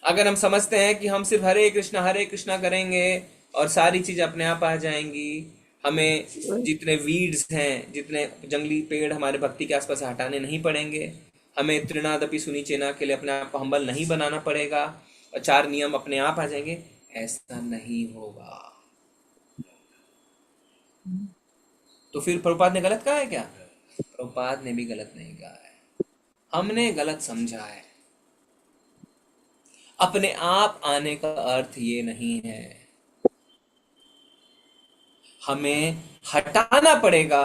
अगर हम समझते हैं कि हम सिर्फ हरे कृष्णा करेंगे और सारी चीज अपने आप आ जाएंगी, हमें जितने वीड्स हैं, जितने जंगली पेड़ हमारे भक्ति के आसपास हटाने नहीं पड़ेंगे, हमें तृणादपि सुनीचेना के लिए अपने आप को हम्बल नहीं बनाना पड़ेगा और 4 नियम अपने आप आ जाएंगे, ऐसा नहीं होगा। तो फिर प्रभुपाद ने गलत कहा है क्या? प्रभुपाद ने भी गलत नहीं कहा है, हमने गलत समझा है। अपने आप आने का अर्थ ये नहीं है। हमें हटाना पड़ेगा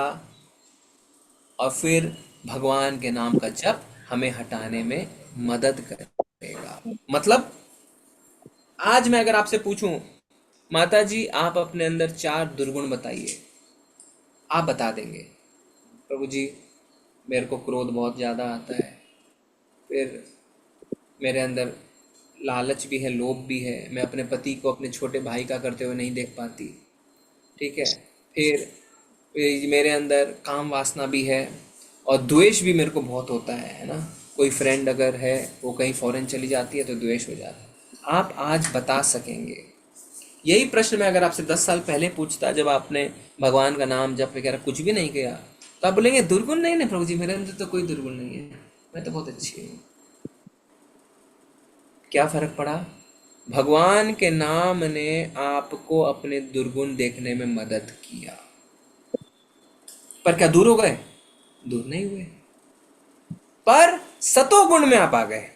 और फिर भगवान के नाम का जप हमें हटाने में मदद करेगा। मतलब आज मैं अगर आपसे पूछूं, माता जी आप अपने अंदर 4 दुर्गुण बताइए, आप बता देंगे प्रभु जी मेरे को क्रोध बहुत ज़्यादा आता है, फिर मेरे अंदर लालच भी है, लोभ भी है, मैं अपने पति को अपने छोटे भाई का करते हुए नहीं देख पाती, ठीक है, फिर मेरे अंदर काम वासना भी है और द्वेष भी मेरे को बहुत होता है ना। कोई फ्रेंड अगर है वो कहीं फॉरेन चली जाती है तो द्वेष हो जाता है। आप आज बता सकेंगे? यही प्रश्न मैं अगर आपसे 10 साल पहले पूछता, जब आपने भगवान का नाम जप वगैरह कुछ भी नहीं किया, तो आप बोलेंगे दुर्गुण नहीं नहीं प्रभु जी, मेरे अंदर तो कोई दुर्गुण नहीं है, मैं तो बहुत अच्छी हूँ। क्या फर्क पड़ा? भगवान के नाम ने आपको अपने दुर्गुण देखने में मदद किया, पर क्या दूर हो गए? दूर नहीं हुए, पर सतोगुण में आप आ गए।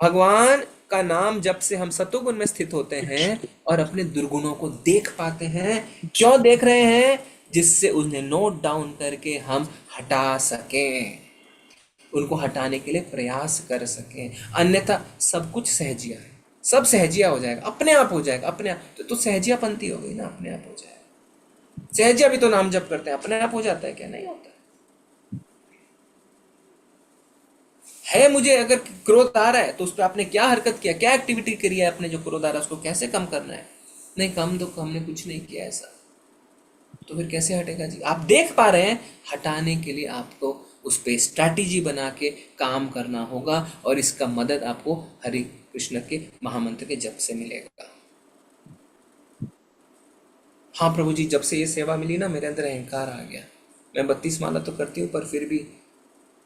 भगवान का नाम जब से हम सतोगुण में स्थित होते हैं और अपने दुर्गुणों को देख पाते हैं। क्यों देख रहे हैं? जिससे उन्हें नोट डाउन करके हम हटा सकें, उनको हटाने के लिए प्रयास कर सकें। अन्यथा सब कुछ सहजिया है, सब सहजिया हो जाएगा, अपने आप हो जाएगा, अपने आप। तो सहजियापंती हो गई ना, अपने आप हो जाएगा। सहजिया भी तो नाम जप करते हैं, अपने आप हो जाता है क्या? नहीं होता है। मुझे अगर क्रोध आ रहा है तो उस पर आपने क्या हरकत किया, क्या एक्टिविटी करी है आपने? जो क्रोध आ रहा है उसको कैसे कम करना है? नहीं, कम तो हमने कुछ नहीं किया ऐसा, तो फिर कैसे हटेगा जी? आप देख पा रहे हैं, हटाने के लिए आपको उस पर स्ट्रैटेजी बना के काम करना होगा और इसका मदद आपको हरि कृष्ण के महामंत्र के जप से मिलेगा। हाँ प्रभु जी, जब से ये सेवा मिली ना मेरे अंदर अहंकार आ गया। मैं 32 माला तो करती हूँ पर फिर भी,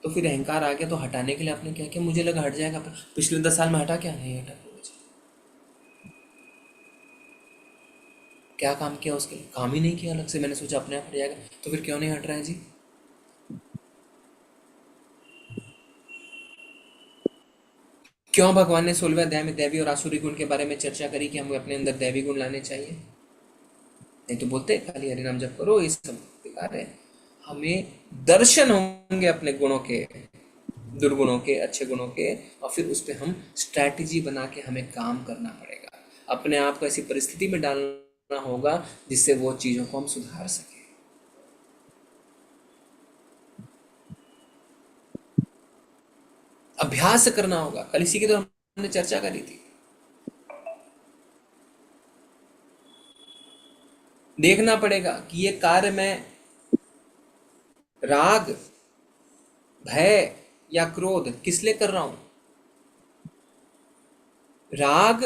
तो फिर अहंकार आ गया। तो हटाने के लिए आपने क्या किया? मुझे लगा हट जाएगा, पर पिछले 10 साल में हटा क्या? नहीं हटा प्रभु जी। क्या काम किया उसके लिए? काम ही नहीं किया अलग से। मैंने सोचा अपने आप हट जाएगा, तो फिर क्यों नहीं हट रहा है जी? क्यों भगवान ने 16वें अध्याय में दैवी और आसुरी गुण के बारे में चर्चा करी कि हमें अपने अंदर दैवी गुण लाने चाहिए? नहीं तो बोलते खाली हरि नाम जप करो, ये सब बेकार है। हमें दर्शन होंगे अपने गुणों के, दुर्गुणों के, अच्छे गुणों के, और फिर उस पर हम स्ट्रैटेजी बना के हमें काम करना पड़ेगा। अपने आप को ऐसी परिस्थिति में डालना होगा जिससे वो चीज़ों को हम सुधार सकें। अभ्यास करना होगा। कल इसी की तो हमने चर्चा करी थी। देखना पड़ेगा कि ये कार्य मैं राग, भय या क्रोध किस लिए कर रहा हूं। राग,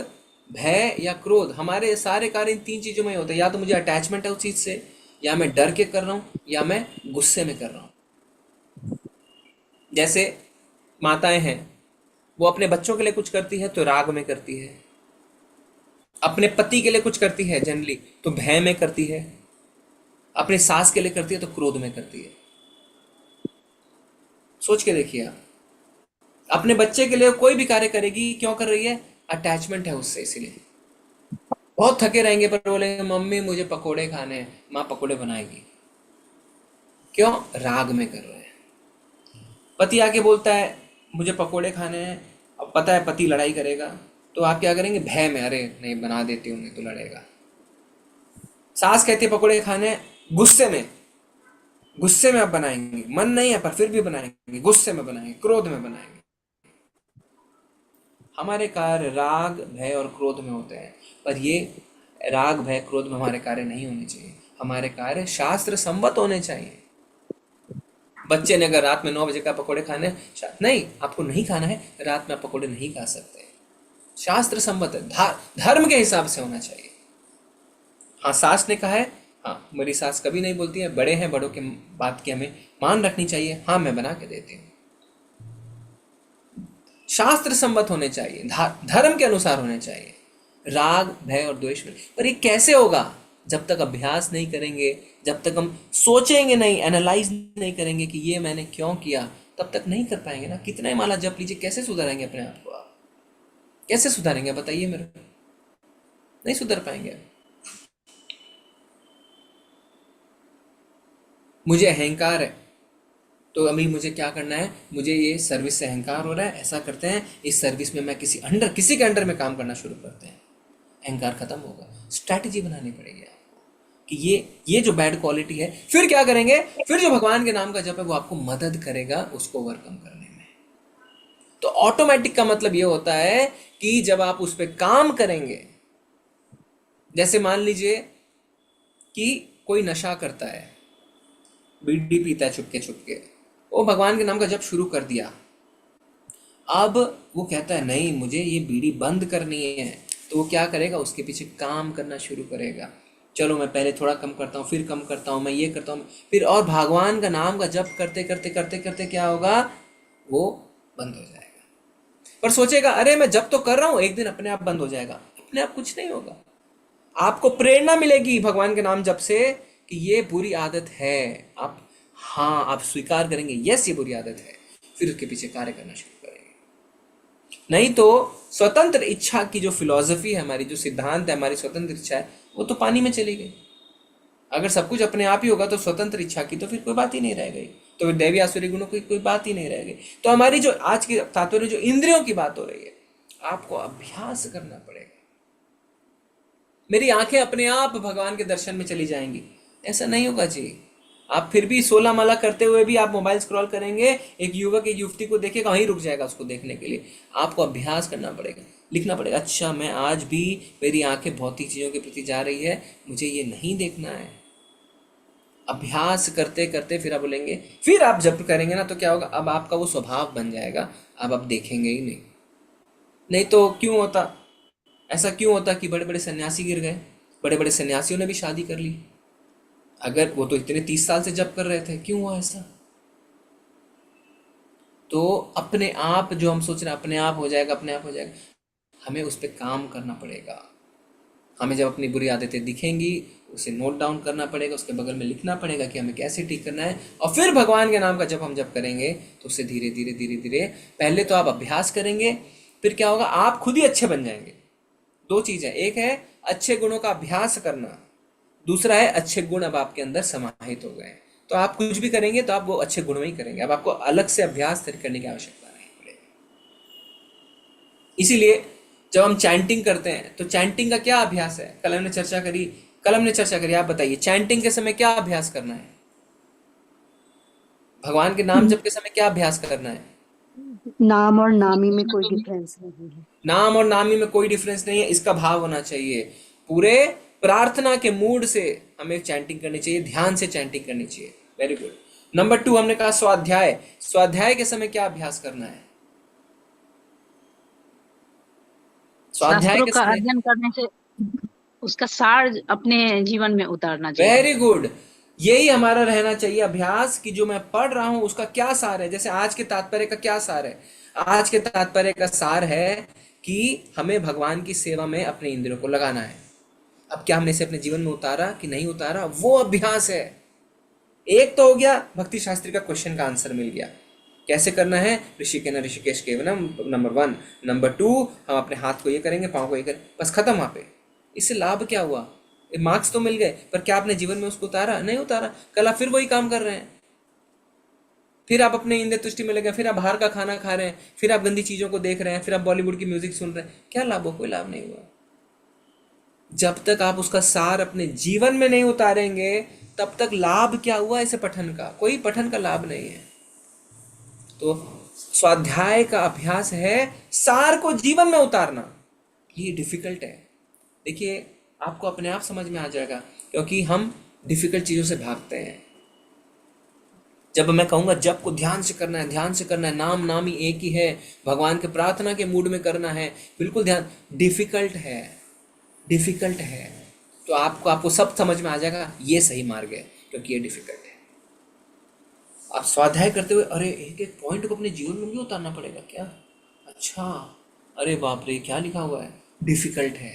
भय या क्रोध, हमारे सारे कार्य इन 3 चीजों में होते हैं। या तो मुझे अटैचमेंट है उस चीज से, या मैं डर के कर रहा हूं, या मैं गुस्से में कर रहा हूं। जैसे माताएं हैं, वो अपने बच्चों के लिए कुछ करती है तो राग में करती है, अपने पति के लिए कुछ करती है जनरली तो भय में करती है, अपने सास के लिए करती है तो क्रोध में करती है। सोच के देखिए आप, अपने बच्चे के लिए कोई भी कार्य करेगी, क्यों कर रही है? अटैचमेंट है उससे, इसीलिए। बहुत थके रहेंगे पर बोलेंगे मम्मी मुझे पकोड़े खाने हैं, माँ पकोड़े बनाएगी। क्यों? राग में कर रहे हैं। पति आके बोलता है मुझे पकोड़े खाने हैं, अब पता है पति लड़ाई करेगा, तो आप क्या करेंगे? भय में, अरे नहीं बना देती हूँ, नहीं तो लड़ेगा। सास कहती है पकोड़े खाने हैं, गुस्से में आप बनाएंगे, मन नहीं है पर फिर भी बनाएंगे, गुस्से में बनाएंगे, क्रोध में बनाएंगे। हमारे कार्य राग, भय और क्रोध में होते हैं, पर ये राग, भय, क्रोध में हमारे कार्य नहीं होने चाहिए। हमारे कार्य शास्त्र संबद्ध होने चाहिए। बच्चे ने अगर रात में 9 बजे का पकोड़े खाने, नहीं, आपको नहीं खाना है, रात में आप पकोड़े नहीं खा सकते। शास्त्र संबद्ध, धर्म के हिसाब से होना चाहिए। हाँ, सास ने कहा है, हाँ मेरी सास कभी नहीं बोलती है, बड़े हैं, बड़ों के बात की हमें मान रखनी चाहिए, हाँ मैं बना के देती हूँ। शास्त्र संबद्ध होने चाहिए, धर्म के अनुसार होने चाहिए, राग, भय और द्वेष में। पर ये कैसे होगा? जब तक अभ्यास नहीं करेंगे, जब तक हम सोचेंगे नहीं, एनालाइज नहीं करेंगे कि ये मैंने क्यों किया, तब तक नहीं कर पाएंगे ना। कितना ही माला जप लीजिए, कैसे सुधारेंगे अपने आप को? आप कैसे सुधारेंगे बताइए मेरे को? नहीं सुधर पाएंगे। मुझे अहंकार है, तो अभी मुझे क्या करना है, मुझे ये सर्विस से अहंकार हो रहा है, ऐसा करते हैं इस सर्विस में मैं किसी के अंडर में काम करना शुरू करते हैं, अहंकार खत्म होगा। स्ट्रैटेजी बनानी पड़ेगी आपको कि ये जो बैड क्वालिटी है, फिर क्या करेंगे, फिर जो भगवान के नाम का जप है वो आपको मदद करेगा उसको ओवरकम करने में। तो ऑटोमेटिक का मतलब ये होता है कि जब आप उस पर काम करेंगे, जैसे मान लीजिए कि कोई नशा करता है, बीड़ी पीता है चुपके चुपके, वो भगवान के नाम का जप शुरू कर दिया, अब वो कहता है नहीं मुझे ये बीड़ी बंद करनी है, तो वो क्या करेगा, उसके पीछे काम करना शुरू करेगा, चलो मैं पहले थोड़ा कम करता हूँ, फिर कम करता हूँ, मैं ये करता हूँ, फिर और भगवान का नाम का जप करते करते करते करते क्या होगा, वो बंद हो जाएगा। पर सोचेगा अरे मैं जप तो कर रहा हूँ, एक दिन अपने आप बंद हो जाएगा, अपने आप कुछ नहीं होगा। आपको प्रेरणा मिलेगी भगवान के नाम जप से कि ये बुरी आदत है, आप स्वीकार करेंगे, यस ये बुरी आदत है, फिर उसके पीछे कार्य करना शुरू करेंगे। नहीं तो स्वतंत्र इच्छा की जो फिलॉसफी है हमारी, जो सिद्धांत है हमारी स्वतंत्र इच्छा है, वो तो पानी में चली गई। अगर सब कुछ अपने आप ही होगा तो स्वतंत्र इच्छा की तो फिर कोई बात ही नहीं रह गई, तो फिर दैवी आसुरी गुणों की कोई बात ही नहीं रह गई। तो हमारी जो आज की तात्पर्य जो इंद्रियों की बात हो रही है, आपको अभ्यास करना पड़ेगा। मेरी आंखें अपने आप भगवान के दर्शन में चली जाएंगी, ऐसा नहीं होगा जी। आप फिर भी 16 माला करते हुए भी आप मोबाइल स्क्रॉल करेंगे, एक युवक एक युवती को देखेगा वहीं रुक जाएगा उसको देखने के लिए। आपको अभ्यास करना पड़ेगा, लिखना पड़ेगा, अच्छा मैं आज भी मेरी आंखें भौतिक चीज़ों के प्रति जा रही है, मुझे ये नहीं देखना है। अभ्यास करते करते फिर आप बोलेंगे, फिर आप जब करेंगे ना तो क्या होगा, अब आपका वो स्वभाव बन जाएगा, अब आप देखेंगे ही नहीं। नहीं तो क्यों होता, ऐसा क्यों होता कि बड़े बड़े सन्यासी गिर गए, बड़े बड़े सन्यासियों ने भी शादी कर ली, अगर वो तो इतने 30 साल से जप कर रहे थे, क्यों हुआ ऐसा? तो अपने आप जो हम सोच रहे हैं अपने आप हो जाएगा, अपने आप हो जाएगा, हमें उस पर काम करना पड़ेगा। हमें जब अपनी बुरी आदतें दिखेंगी उसे नोट डाउन करना पड़ेगा, उसके बगल में लिखना पड़ेगा कि हमें कैसे ठीक करना है, और फिर भगवान के नाम का जब हम जप करेंगे तो उससे धीरे धीरे धीरे धीरे, पहले तो आप अभ्यास करेंगे, फिर क्या होगा, आप खुद ही अच्छे बन जाएंगे। दो चीज़ है, एक है अच्छे गुणों का अभ्यास करना, दूसरा है अच्छे गुण अब आपके अंदर समाहित हो गए, तो आप कुछ भी करेंगे तो आप वो अच्छे गुण में ही करेंगे, अब आपको अलग से अभ्यास करने की आवश्यकता नहीं पड़ेगी। इसीलिए जब हम चैंटिंग करते हैं तो चैंटिंग का क्या अभ्यास है, कल हमने चर्चा करी, आप बताइए चैंटिंग के समय क्या अभ्यास करना है, भगवान के नाम जप के समय क्या अभ्यास करना है? नाम और नामी में कोई डिफरेंस नहीं है। नाम और नामी में कोई डिफरेंस नहीं है, इसका भाव होना चाहिए। पूरे प्रार्थना के मूड से हमें चैंटिंग करनी चाहिए, ध्यान से चैंटिंग करनी चाहिए। Very good. नंबर 2 हमने कहा स्वाध्याय। स्वाध्याय के समय क्या अभ्यास करना है? स्वाध्याय शास्त्रों के का समय अध्ययन करने से उसका सार अपने जीवन में उतारना चाहिए। वेरी गुड, यही हमारा रहना चाहिए अभ्यास, कि जो मैं पढ़ रहा हूं उसका क्या सार है। जैसे आज के तात्पर्य का क्या सार है? आज के तात्पर्य का सार है कि हमें भगवान की सेवा में अपने इंद्रियों को लगाना है। अब क्या हमने इसे अपने जीवन में उतारा कि नहीं उतारा, वो अभ्यास है। एक तो हो गया, भक्ति शास्त्री का क्वेश्चन का आंसर मिल गया, कैसे करना है, ऋषिकेश केवलम नंबर 1। नंबर 2 हम अपने हाथ को ये करेंगे, पाँव को ये करेंगे, बस खत्म वहाँ पे। इससे लाभ क्या हुआ? मार्क्स तो मिल गए, पर क्या आपने जीवन में उसको उतारा? नहीं उतारा। कल आप फिर वही काम कर रहे हैं, फिर आप अपने इंद्रिय तुष्टि में लगे, फिर आप बाहर का खाना खा रहे हैं, फिर आप गंदी चीज़ों को देख रहे हैं, फिर आप बॉलीवुड की म्यूजिक सुन रहे हैं। क्या लाभ हो? कोई लाभ नहीं हुआ। जब तक आप उसका सार अपने जीवन में नहीं उतारेंगे तब तक लाभ क्या हुआ इसे पठन का? कोई पठन का लाभ नहीं है। तो स्वाध्याय का अभ्यास है सार को जीवन में उतारना। ये डिफिकल्ट है, देखिए आपको अपने आप समझ में आ जाएगा, क्योंकि हम डिफिकल्ट चीज़ों से भागते हैं। जब मैं कहूँगा जप को ध्यान से करना है, ध्यान से करना है, नाम नाम ही एक ही है, भगवान के प्रार्थना के मूड में करना है, बिल्कुल ध्यान, डिफिकल्ट है, तो आपको सब समझ में आ जाएगा ये सही मार्ग है, क्योंकि ये डिफिकल्ट है। आप स्वाध्याय करते हुए अरे एक एक पॉइंट को अपने जीवन में भी उतारना पड़ेगा क्या? अच्छा, अरे बाप रे क्या लिखा हुआ है, डिफिकल्ट है।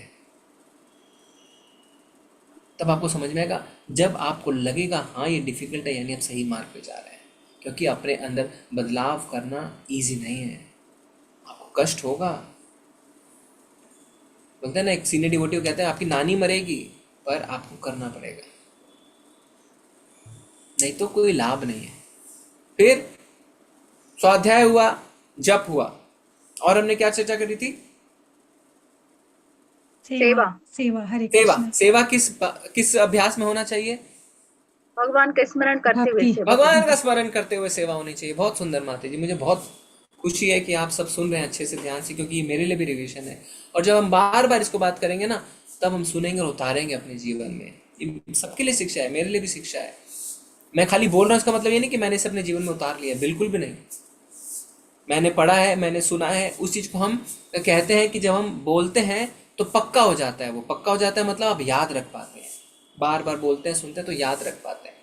तब आपको समझ में आएगा। जब आपको लगेगा हाँ ये डिफिकल्ट है, यानी आप सही मार्ग पे जा रहे हैं, क्योंकि अपने अंदर बदलाव करना इजी नहीं है, आपको कष्ट होगा। बोलते हैं ना, एक सीनियर डिवोटी कहते हैं आपकी नानी मरेगी पर आपको करना पड़ेगा। नहीं तो कोई लाभ नहीं है। फिर स्वाध्याय हुआ, जप हुआ, और हमने क्या चर्चा करी थी? सेवा। सेवा हरे सेवा। कृष्ण। सेवा किस अभ्यास में होना चाहिए? भगवान का स्मरण करते हुए भक्ति। सेवा। भगवान का स्मरण करते हुए सेवा होनी चाहिए। बहुत सुंदर माता जी, मुझे बहुत खुशी है कि आप सब सुन रहे हैं अच्छे से ध्यान से, क्योंकि ये मेरे लिए भी रिवीजन है। और जब हम बार बार इसको बात करेंगे ना, तब हम सुनेंगे और उतारेंगे अपने जीवन में। ये सबके लिए शिक्षा है, मेरे लिए भी शिक्षा है। मैं खाली बोल रहा हूँ, इसका मतलब ये नहीं कि मैंने इसे अपने जीवन में उतार लिया, बिल्कुल भी नहीं। मैंने पढ़ा है, मैंने सुना है। उस चीज को हम कहते हैं कि जब हम बोलते हैं तो पक्का हो जाता है। वो पक्का हो जाता है मतलब आप याद रख पाते हैं, बार बार बोलते हैं, सुनते हैं तो याद रख पाते हैं।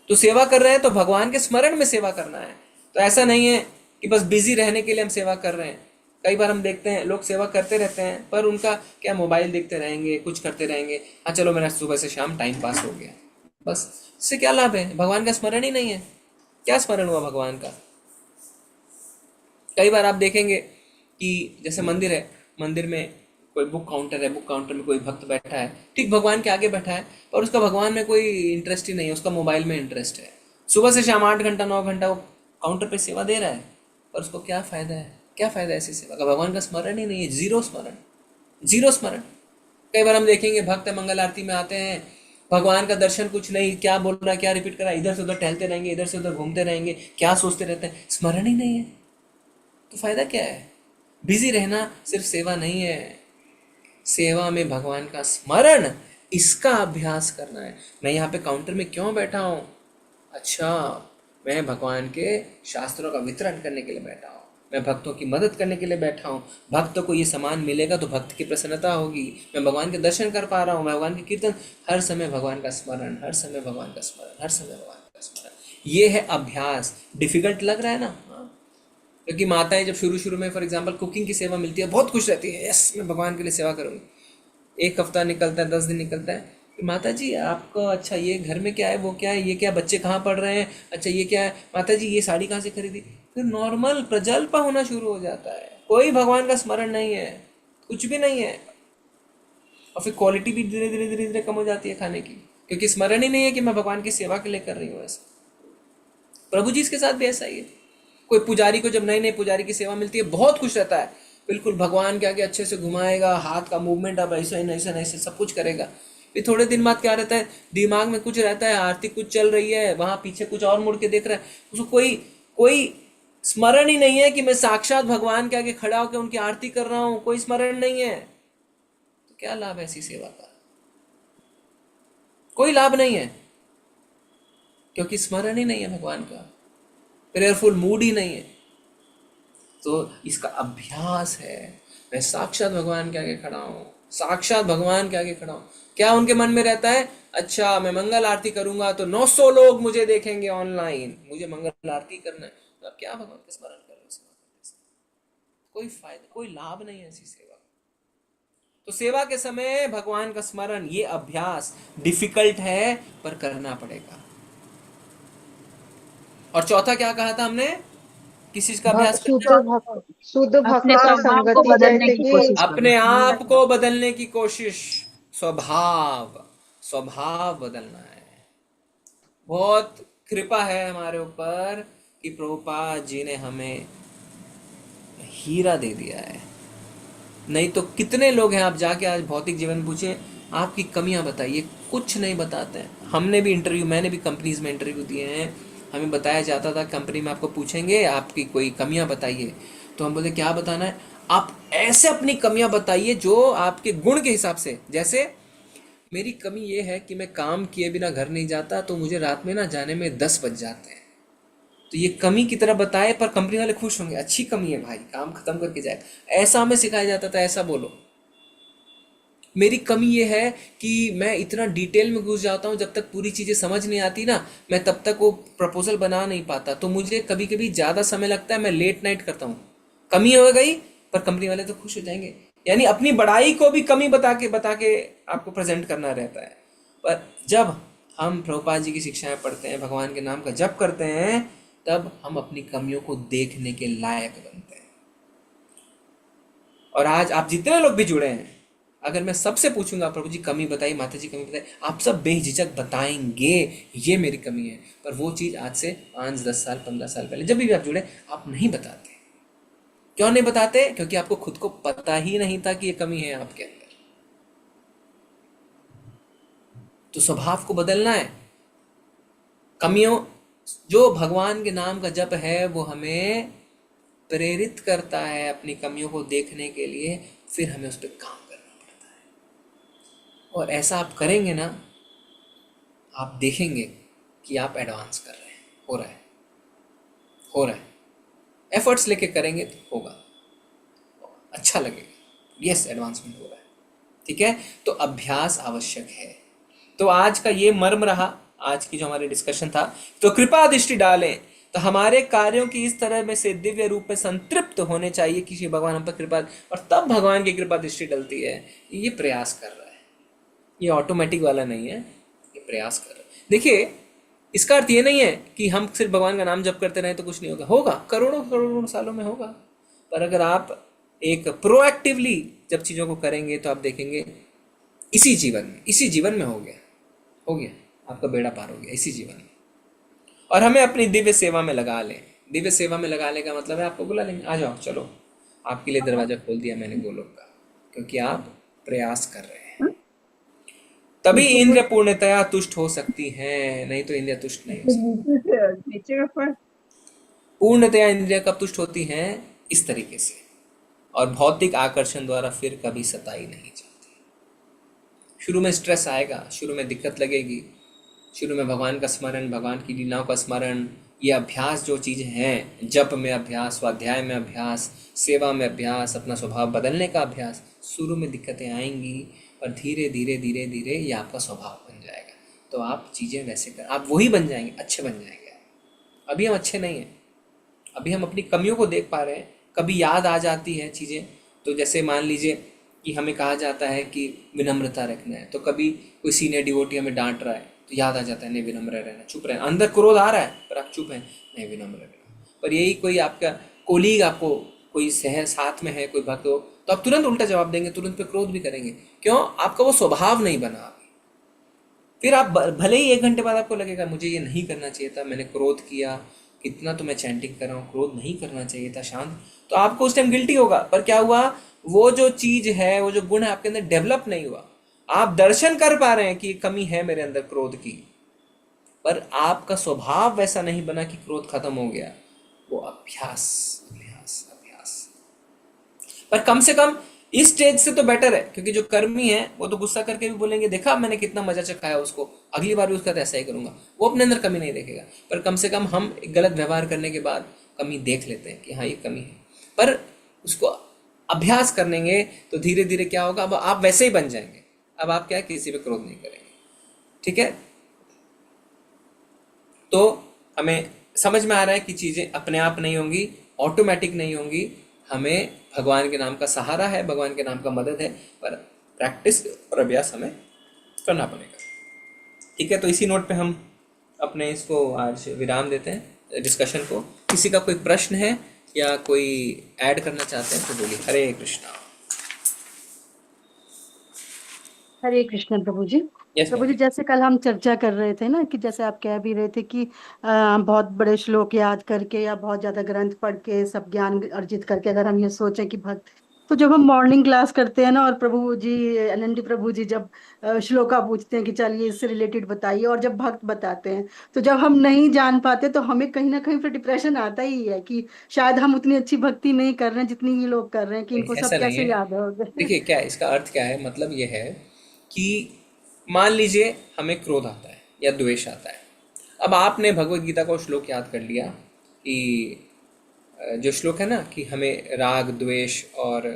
तो सेवा कर रहे हैं तो भगवान के स्मरण में सेवा करना है। तो ऐसा नहीं है कि बस बिजी रहने के लिए हम सेवा कर रहे हैं। कई बार हम देखते हैं लोग सेवा करते रहते हैं, पर उनका क्या, मोबाइल देखते रहेंगे, कुछ करते रहेंगे, हाँ चलो मेरा सुबह से शाम टाइम पास हो गया, बस। इससे क्या लाभ है? भगवान का स्मरण ही नहीं है। क्या स्मरण हुआ भगवान का? कई बार आप देखेंगे कि जैसे मंदिर है, मंदिर में कोई बुक काउंटर है, बुक काउंटर में कोई भक्त बैठा है, ठीक भगवान के आगे बैठा है, पर उसका भगवान में कोई इंटरेस्ट ही नहीं है, उसका मोबाइल में इंटरेस्ट है। सुबह से शाम 8 घंटा 9 घंटा वो काउंटर पे सेवा दे रहा है, पर उसको क्या फ़ायदा है? क्या फ़ायदा है ऐसी सेवा का? भगवान का स्मरण ही नहीं है, जीरो स्मरण, जीरो स्मरण। कई बार हम देखेंगे भक्त मंगल आरती में आते हैं, भगवान का दर्शन कुछ नहीं, क्या बोल रहा है, क्या रिपीट कर रहा है, इधर से उधर टहलते रहेंगे, इधर से उधर घूमते रहेंगे, क्या सोचते रहते हैं, स्मरण ही नहीं है। तो फायदा क्या है? बिजी रहना सिर्फ सेवा नहीं है, सेवा में भगवान का स्मरण, इसका अभ्यास करना है। मैं यहाँ पे काउंटर में क्यों बैठा हूँ? अच्छा, मैं भगवान के शास्त्रों का वितरण करने के लिए बैठा हूँ, मैं भक्तों की मदद करने के लिए बैठा हूँ। भक्तों को ये सामान मिलेगा तो भक्त की प्रसन्नता होगी, मैं भगवान के दर्शन कर पा रहा हूँ, मैं भगवान के कीर्तन, हर समय भगवान का स्मरण, हर समय भगवान का स्मरण, हर समय भगवान का स्मरण। ये है अभ्यास। डिफिकल्ट लग रहा है ना? क्योंकि माताएं जब शुरू में फॉर एग्जांपल कुकिंग की सेवा मिलती है, बहुत खुश रहती है, यस मैं भगवान के लिए सेवा करूँगी। 1 हफ्ता निकलता है, 10 दिन निकलता है, कि माता जी आपको, अच्छा ये घर में क्या है, वो क्या है, ये क्या, बच्चे कहाँ पढ़ रहे हैं, अच्छा ये क्या है, माता जी ये साड़ी कहाँ से खरीदी, फिर नॉर्मल प्रजल्प होना शुरू हो जाता है। कोई भगवान का स्मरण नहीं है, कुछ भी नहीं है। और फिर क्वालिटी भी धीरे धीरे धीरे धीरे कम हो जाती है खाने की, क्योंकि स्मरण ही नहीं है कि मैं भगवान की सेवा के लिए कर रही हूँ। ऐसा प्रभु जी इसके साथ भी ऐसा ही है। कोई पुजारी को जब नई नई पुजारी की सेवा मिलती है, बहुत खुश रहता है, बिल्कुल भगवान के आगे अच्छे से घुमाएगा, हाथ का मूवमेंट अब ऐसा ही ऐसा ऐसे सब कुछ करेगा। फिर थोड़े दिन बाद क्या रहता है, दिमाग में कुछ रहता है, आरती कुछ चल रही है, वहाँ पीछे कुछ और मुड़ के देख रहा है, उसको कोई स्मरण ही नहीं है कि मैं साक्षात भगवान के आगे खड़ा होकर उनकी आरती कर रहा हूँ, कोई स्मरण नहीं है। तो क्या लाभ है ऐसी सेवा का? कोई लाभ नहीं है, क्योंकि स्मरण ही नहीं है भगवान का, प्रेयरफुल मूड ही नहीं है। तो इसका अभ्यास है, मैं साक्षात भगवान के आगे खड़ा हूँ, साक्षात भगवान के आगे खड़ा हूँ। क्या उनके मन में रहता है? अच्छा मैं मंगल आरती करूंगा तो 900 लोग मुझे देखेंगे ऑनलाइन, मुझे मंगल आरती करना है। तो आप क्या भगवान का स्मरण कर रहे हो? कोई फायदा, कोई लाभ नहीं है ऐसी सेवा। तो सेवा के समय भगवान का स्मरण, ये अभ्यास डिफिकल्ट है पर करना पड़ेगा। और चौथा क्या कहा था हमने? किस चीज का अभ्यास? शुद्ध भक्त अपने का स्वभाव को संगति, बदलने जैसे की कि कोशिश अपने आप को बदलने की कोशिश, स्वभाव बदलना है। बहुत कृपा है हमारे ऊपर कि प्रभुपाद जी ने हमें हीरा दे दिया है। नहीं तो कितने लोग हैं, आप जाके आज भौतिक जीवन में पूछें, आपकी कमियां बताइए, कुछ नहीं बताते हैं। हमने भी इंटरव्यू, मैंने भी कंपनीज में इंटरव्यू दिए हैं, हमें बताया जाता था कंपनी में आपको पूछेंगे आपकी कोई कमियां बताइए, तो हम बोलते क्या बताना है? आप ऐसे अपनी कमियां बताइए जो आपके गुण के हिसाब से। जैसे मेरी कमी ये है कि मैं काम किए बिना घर नहीं जाता, तो मुझे रात में ना जाने में 10 बज जाते हैं। तो ये कमी की तरह बताए, पर कंपनी वाले खुश होंगे, अच्छी कमी है भाई, काम खत्म करके जाए। ऐसा हमें सिखाया जाता था, ऐसा बोलो। मेरी कमी ये है कि मैं इतना डिटेल में घुस जाता हूँ, जब तक पूरी चीज़ें समझ नहीं आती ना, मैं तब तक वो प्रपोजल बना नहीं पाता, तो मुझे कभी कभी ज़्यादा समय लगता है, मैं लेट नाइट करता हूँ। कमी हो गई, पर कंपनी वाले तो खुश हो जाएंगे। यानी अपनी बड़ाई को भी कमी बता के आपको प्रेजेंट करना रहता है। पर जब हम प्रभुपाद जी की शिक्षाएं पढ़ते हैं, भगवान के नाम का जप करते हैं, तब हम अपनी कमियों को देखने के लायक बनते हैं। और आज आप जितने लोग भी जुड़े हैं, अगर मैं सबसे पूछूंगा प्रभु जी कमी बताइए, माता जी कमी बताइए, आप सब बेझिझक बताएंगे ये मेरी कमी है, पर वो चीज़ आज से 5, 10 साल, 15 साल पहले जब भी आप जुड़े आप नहीं बताते। क्यों नहीं बताते? क्योंकि आपको खुद को पता ही नहीं था कि ये कमी है आपके अंदर। तो स्वभाव को बदलना है। कमियों, जो भगवान के नाम का जप है वो हमें प्रेरित करता है अपनी कमियों को देखने के लिए, फिर हमें उस पर काम करना पड़ता है। और ऐसा आप करेंगे ना, आप देखेंगे कि आप एडवांस कर रहे हैं, हो रहा है। एफर्ट्स लेके करेंगे तो होगा, अच्छा लगेगा, यस एडवांसमेंट हो रहा है। ठीक है, तो अभ्यास आवश्यक है। तो आज का ये मर्म रहा, आज की जो हमारी डिस्कशन था। तो कृपा दृष्टि डालें, तो हमारे कार्यों की इस तरह में से दिव्य रूप में संतृप्त होने चाहिए कि श्री भगवान हम पर कृपा, और तब भगवान की कृपा दृष्टि डलती है। ये प्रयास कर रहा है, ये ऑटोमेटिक वाला नहीं है, ये प्रयास कर रहा है। देखिए, इसका अर्थ ये नहीं है कि हम सिर्फ भगवान का नाम जप करते रहें तो कुछ नहीं होगा, होगा, करोड़ों सालों में होगा। पर अगर आप एक प्रोएक्टिवली जब चीज़ों को करेंगे तो आप देखेंगे इसी जीवन में हो गया, आपका बेड़ा पार हो गया इसी जीवन में। और हमें अपनी दिव्य सेवा में लगा लें। दिव्य सेवा में लगाने का मतलब है आपको बुला लेंगे, आ जाओ, चलो, आपके लिए दरवाजा खोल दिया मैंने गोलोक का, क्योंकि आप प्रयास कर रहे हैं। तभी इंद्र पूर्णतया तुष्ट हो सकती हैं, नहीं तो इंद्रिया तुष्ट नहीं हो सकती। नीचे का फर्स्ट पूर्णतया इंद्रिया कब तुष्ट होती हैं? इस तरीके से, और भौतिक आकर्षण द्वारा फिर कभी सताई नहीं जाती। शुरू में स्ट्रेस आएगा, शुरू में दिक्कत लगेगी, शुरू में भगवान का स्मरण, भगवान की लीलाओं का स्मरण, ये अभ्यास जो चीज़ें हैं, जप में अभ्यास, स्वाध्याय में अभ्यास, सेवा में अभ्यास, अपना स्वभाव बदलने का अभ्यास, शुरू में दिक्कतें आएंगी, और धीरे धीरे ये आपका स्वभाव बन जाएगा। तो आप चीज़ें वैसे कर, आप वही बन जाएंगे, अच्छे बन जाएंगे। अभी हम अच्छे नहीं हैं, अभी हम अपनी कमियों को देख पा रहे हैं। कभी याद आ जाती है चीज़ें, तो जैसे मान लीजिए कि हमें कहा जाता है कि विनम्रता रखना है, तो कभी कोई सीनियर डिवोटी हमें डांट रहा है तो याद आ जाता है नहीं, विनम्र रहना, चुप रहना। अंदर क्रोध आ रहा है पर आप चुप हैं, नहीं, विनम्र रहना। पर यही कोई आपका कोलीग, आपको कोई साथ में है, कोई भक्त हो, तो आप तुरंत उल्टा जवाब देंगे, तुरंत पे क्रोध भी करेंगे। क्यों? आपका वो स्वभाव नहीं बना अभी। फिर आप भले ही 1 घंटे बाद आपको लगेगा मुझे ये नहीं करना चाहिए था, मैंने क्रोध किया, कितना तो मैं चैंटिंग कर रहा हूँ, क्रोध नहीं करना चाहिए था, शांत, तो आपको उस टाइम गिल्टी होगा। पर क्या हुआ, वो जो चीज़ है, वो जो गुण है आपके अंदर डेवलप नहीं हुआ। आप दर्शन कर पा रहे हैं कि कमी है मेरे अंदर क्रोध की, पर आपका स्वभाव वैसा नहीं बना कि क्रोध खत्म हो गया। वो अभ्यास। पर कम से कम इस स्टेज से तो बेटर है, क्योंकि जो कर्मी है वो तो गुस्सा करके भी बोलेंगे देखा मैंने कितना मजा चखाया उसको, अगली बार भी उसका ऐसा ही करूंगा। वो अपने अंदर कमी नहीं देखेगा। पर कम से कम हम एक गलत व्यवहार करने के बाद कमी देख लेते हैं कि हाँ ये कमी है, पर उसको अभ्यास करेंगे तो धीरे धीरे क्या होगा, अब आप वैसे ही बन जाएंगे। अब आप क्या, किसी पे क्रोध नहीं करेंगे। ठीक है, तो हमें समझ में आ रहा है कि चीज़ें अपने आप नहीं होंगी, ऑटोमेटिक नहीं होंगी। हमें भगवान के नाम का सहारा है, भगवान के नाम का मदद है, पर प्रैक्टिस और अभ्यास हमें करना पड़ेगा। ठीक है, तो इसी नोट पे हम अपने इसको आज विराम देते हैं, डिस्कशन को। किसी का कोई प्रश्न है या कोई ऐड करना चाहते हैं तो बोलिए। हरे कृष्णा। हरे कृष्ण प्रभु जी। Yes, प्रभु जी, जैसे कल हम चर्चा कर रहे थे ना कि जैसे आप कह भी रहे थे कि बहुत बड़े श्लोक याद करके या बहुत ज्यादा ग्रंथ पढ़ के सब ज्ञान अर्जित करके अगर हम ये सोचें कि भक्त, तो जब हम मॉर्निंग क्लास करते हैं ना और प्रभु जी, आनंदी प्रभु जी जब श्लोका पूछते हैं कि चलिए इससे रिलेटेड बताइए, और जब भक्त बताते हैं, तो जब हम नहीं जान पाते तो हमें कहीं ना कहीं फिर डिप्रेशन आता ही है कि शायद हम उतनी अच्छी भक्ति नहीं कर रहे हैं जितनी ये लोग कर रहे हैं, कि इनको सब कैसे याद होगा। देखिए क्या इसका अर्थ क्या है, मतलब ये है कि मान लीजिए हमें क्रोध आता है या द्वेष आता है। अब आपने भगवत गीता का श्लोक याद कर लिया कि जो श्लोक है ना कि हमें राग द्वेष और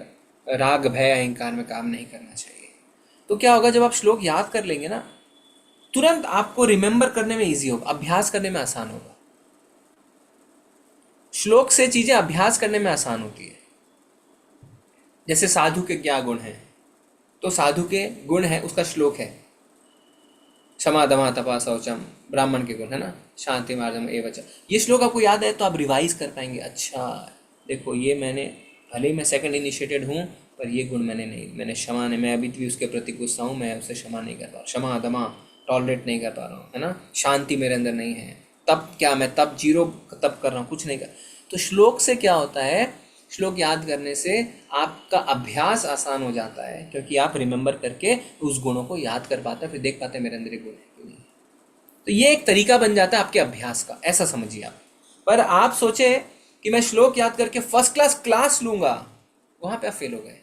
राग भय अहंकार में काम नहीं करना चाहिए, तो क्या होगा जब आप श्लोक याद कर लेंगे ना, तुरंत आपको रिमेंबर करने में इजी होगा, अभ्यास करने में आसान होगा। श्लोक से चीजें अभ्यास करने में आसान होती है। जैसे साधु के क्या गुण हैं, तो साधु के गुण है, उसका श्लोक है क्षमा दमा तपा शौचम, ब्राह्मण के गुण है ना, शांति मार्जम एवच। ये श्लोक आपको याद है तो आप रिवाइज कर पाएंगे। अच्छा देखो ये मैंने, भले ही मैं सेकंड इनिशिएटेड हूँ पर ये गुण मैंने क्षमा नहीं, मैं अभी भी उसके प्रति गुस्सा हूँ, मैं उसे क्षमा नहीं कर पा रहा, क्षमा दमा टॉलरेट नहीं कर पा रहा हूँ, है ना, शांति मेरे अंदर नहीं है, तब क्या मैं तब जीरो तब कर रहा हूँ, कुछ नहीं कर। तो श्लोक से क्या होता है, श्लोक याद करने से आपका अभ्यास आसान हो जाता है, क्योंकि आप रिमेंबर करके उस गुणों को याद कर पाते हैं, फिर देख पाते हैं मेरे अंदर ये गुण है क्यों नहीं। तो ये एक तरीका बन जाता है आपके अभ्यास का, ऐसा समझिए आप। पर आप सोचे कि मैं श्लोक याद करके फर्स्ट क्लास लूंगा, वहां पे आप फेल हो गए।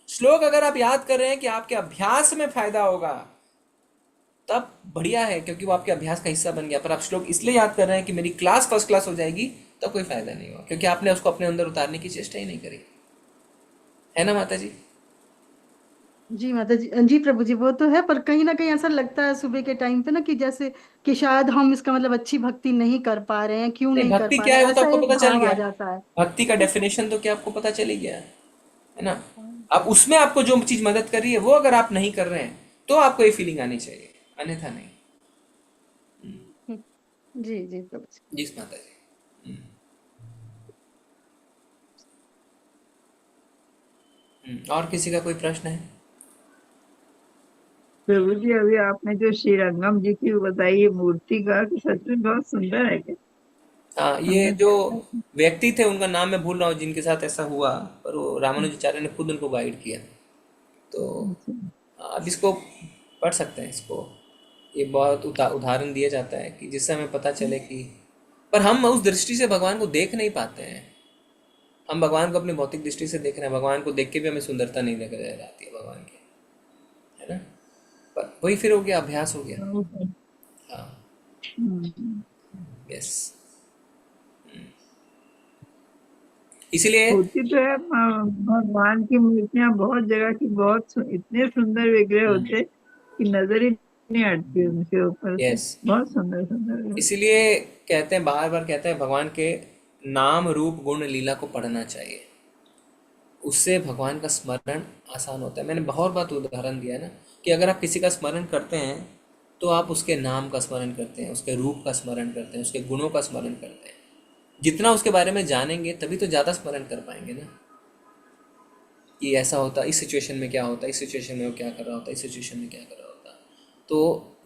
श्लोक अगर आप याद कर रहे हैं कि आपके अभ्यास में फायदा होगा, तब बढ़िया है, क्योंकि वो आपके अभ्यास का हिस्सा बन गया। पर आप श्लोक इसलिए याद कर रहे हैं कि मेरी क्लास फर्स्ट क्लास हो जाएगी, तब कोई फायदा नहीं हुआ, क्योंकि आपने उसको अपने अंदर उतारने की चेष्टा ही नहीं करी, है ना माता जी? जी माता जी, जी प्रभु जी, वो तो है, पर कहीं ना कहीं ऐसा लगता है सुबह के टाइम पे ना कि जैसे कि शायद हम इसका मतलब अच्छी भक्ति नहीं कर पा रहे हैं, क्यों नहीं कर भक्ति पा क्या रहे है हैं, वो तो ऐसा आपको एक पता चल भाव आ गया, जाता है। भक्ति का डेफिनेशन तो क्या आपको पता चल ही गया है ना। अब उसमें आपको जो चीज मदद कर रही है वो अगर आप नहीं कर रहे हैं तो आपको ये फीलिंग आनी चाहिए, अन्यथा नहीं। जी जी प्रभु जी। जी माता जी। और किसी का कोई प्रश्न है? प्रभु जी, अभी आपने जो श्री रंगम जी की बताई ये मूर्ति का, कि सच में बहुत सुंदर है क्या? हाँ, ये जो व्यक्ति थे उनका नाम मैं भूल रहा हूँ जिनके साथ ऐसा हुआ, पर वो रामानुजाचार्य ने खुद उनको गाइड किया। तो आप इसको पढ़ सकते हैं, इसको ये बहुत उदाहरण दिया जाता है कि जिससे हमें पता चले कि, पर हम उस दृष्टि से भगवान को देख नहीं पाते हैं। हम भगवान को अपनी भौतिक दृष्टि से देख रहे हैं, भगवान को देख के भी हमें सुंदरता नहीं नजर आती है भगवान की, है ना। पर वही फिर हो गया, अभ्यास हो गया। हाँ, यस। इसीलिए होती तो है भगवान की मूर्तियां बहुत जगह की, बहुत इतने सुंदर विग्रह होते कि नजर ही नहीं हटती उनके ऊपर से। यस, बहुत सुंदर सुंदर। इसीलिए कहते हैं, बार बार कहते हैं, भगवान के नाम रूप गुण लीला को पढ़ना चाहिए, उससे भगवान का स्मरण आसान होता है। मैंने बहुत बार उदाहरण दिया है ना कि अगर आप किसी का स्मरण करते हैं तो आप उसके नाम का स्मरण करते हैं, उसके रूप का स्मरण करते हैं, उसके गुणों का स्मरण करते हैं। जितना उसके बारे में जानेंगे तभी तो ज़्यादा स्मरण कर पाएंगे ना, कि ऐसा होता, इस सिचुएशन में क्या होता, इस सिचुएशन में वो क्या कर रहा होता, इस सिचुएशन में क्या कर रहा होता। तो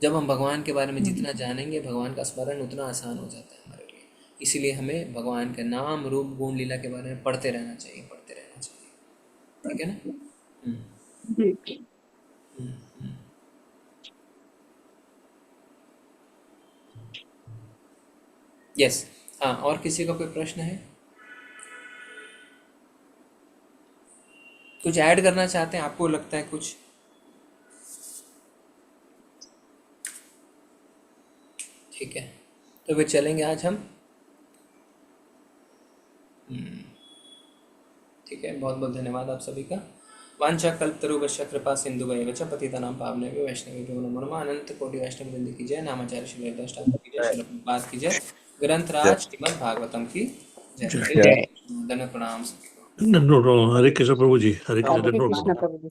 जब हम भगवान के बारे में जितना जानेंगे, भगवान का स्मरण उतना आसान हो जाता है हमारे लिए। इसीलिए हमें भगवान के नाम रूप गुण लीला के बारे में पढ़ते रहना चाहिए, पढ़ते रहना चाहिए, ठीक है ना। ठीक। यस। हाँ, और किसी का कोई प्रश्न है, कुछ ऐड करना चाहते हैं, आपको लगता है कुछ? ठीक है, तो फिर चलेंगे आज हम। ठीक है, बहुत बहुत धन्यवाद आप सभी का। वांछा कल्पतरुभ्यश्च कृपा सिंधुभ्येव च पतितानां पावनेभ्यो वैष्णवेभ्यो नमो नमः। अनंत कोटि वैष्णव वृंद की जय, नामाचार्य श्री हरिदास ठाकुर की जय, श्रील प्रभुपाद की जय, ग्रंथराज श्रीमद् भागवतम की जय। धन्य प्रणाम सभी को। हरे कृष्ण प्रभु जी, हरे कृष्ण। हरे कृष्ण प्रभु जी।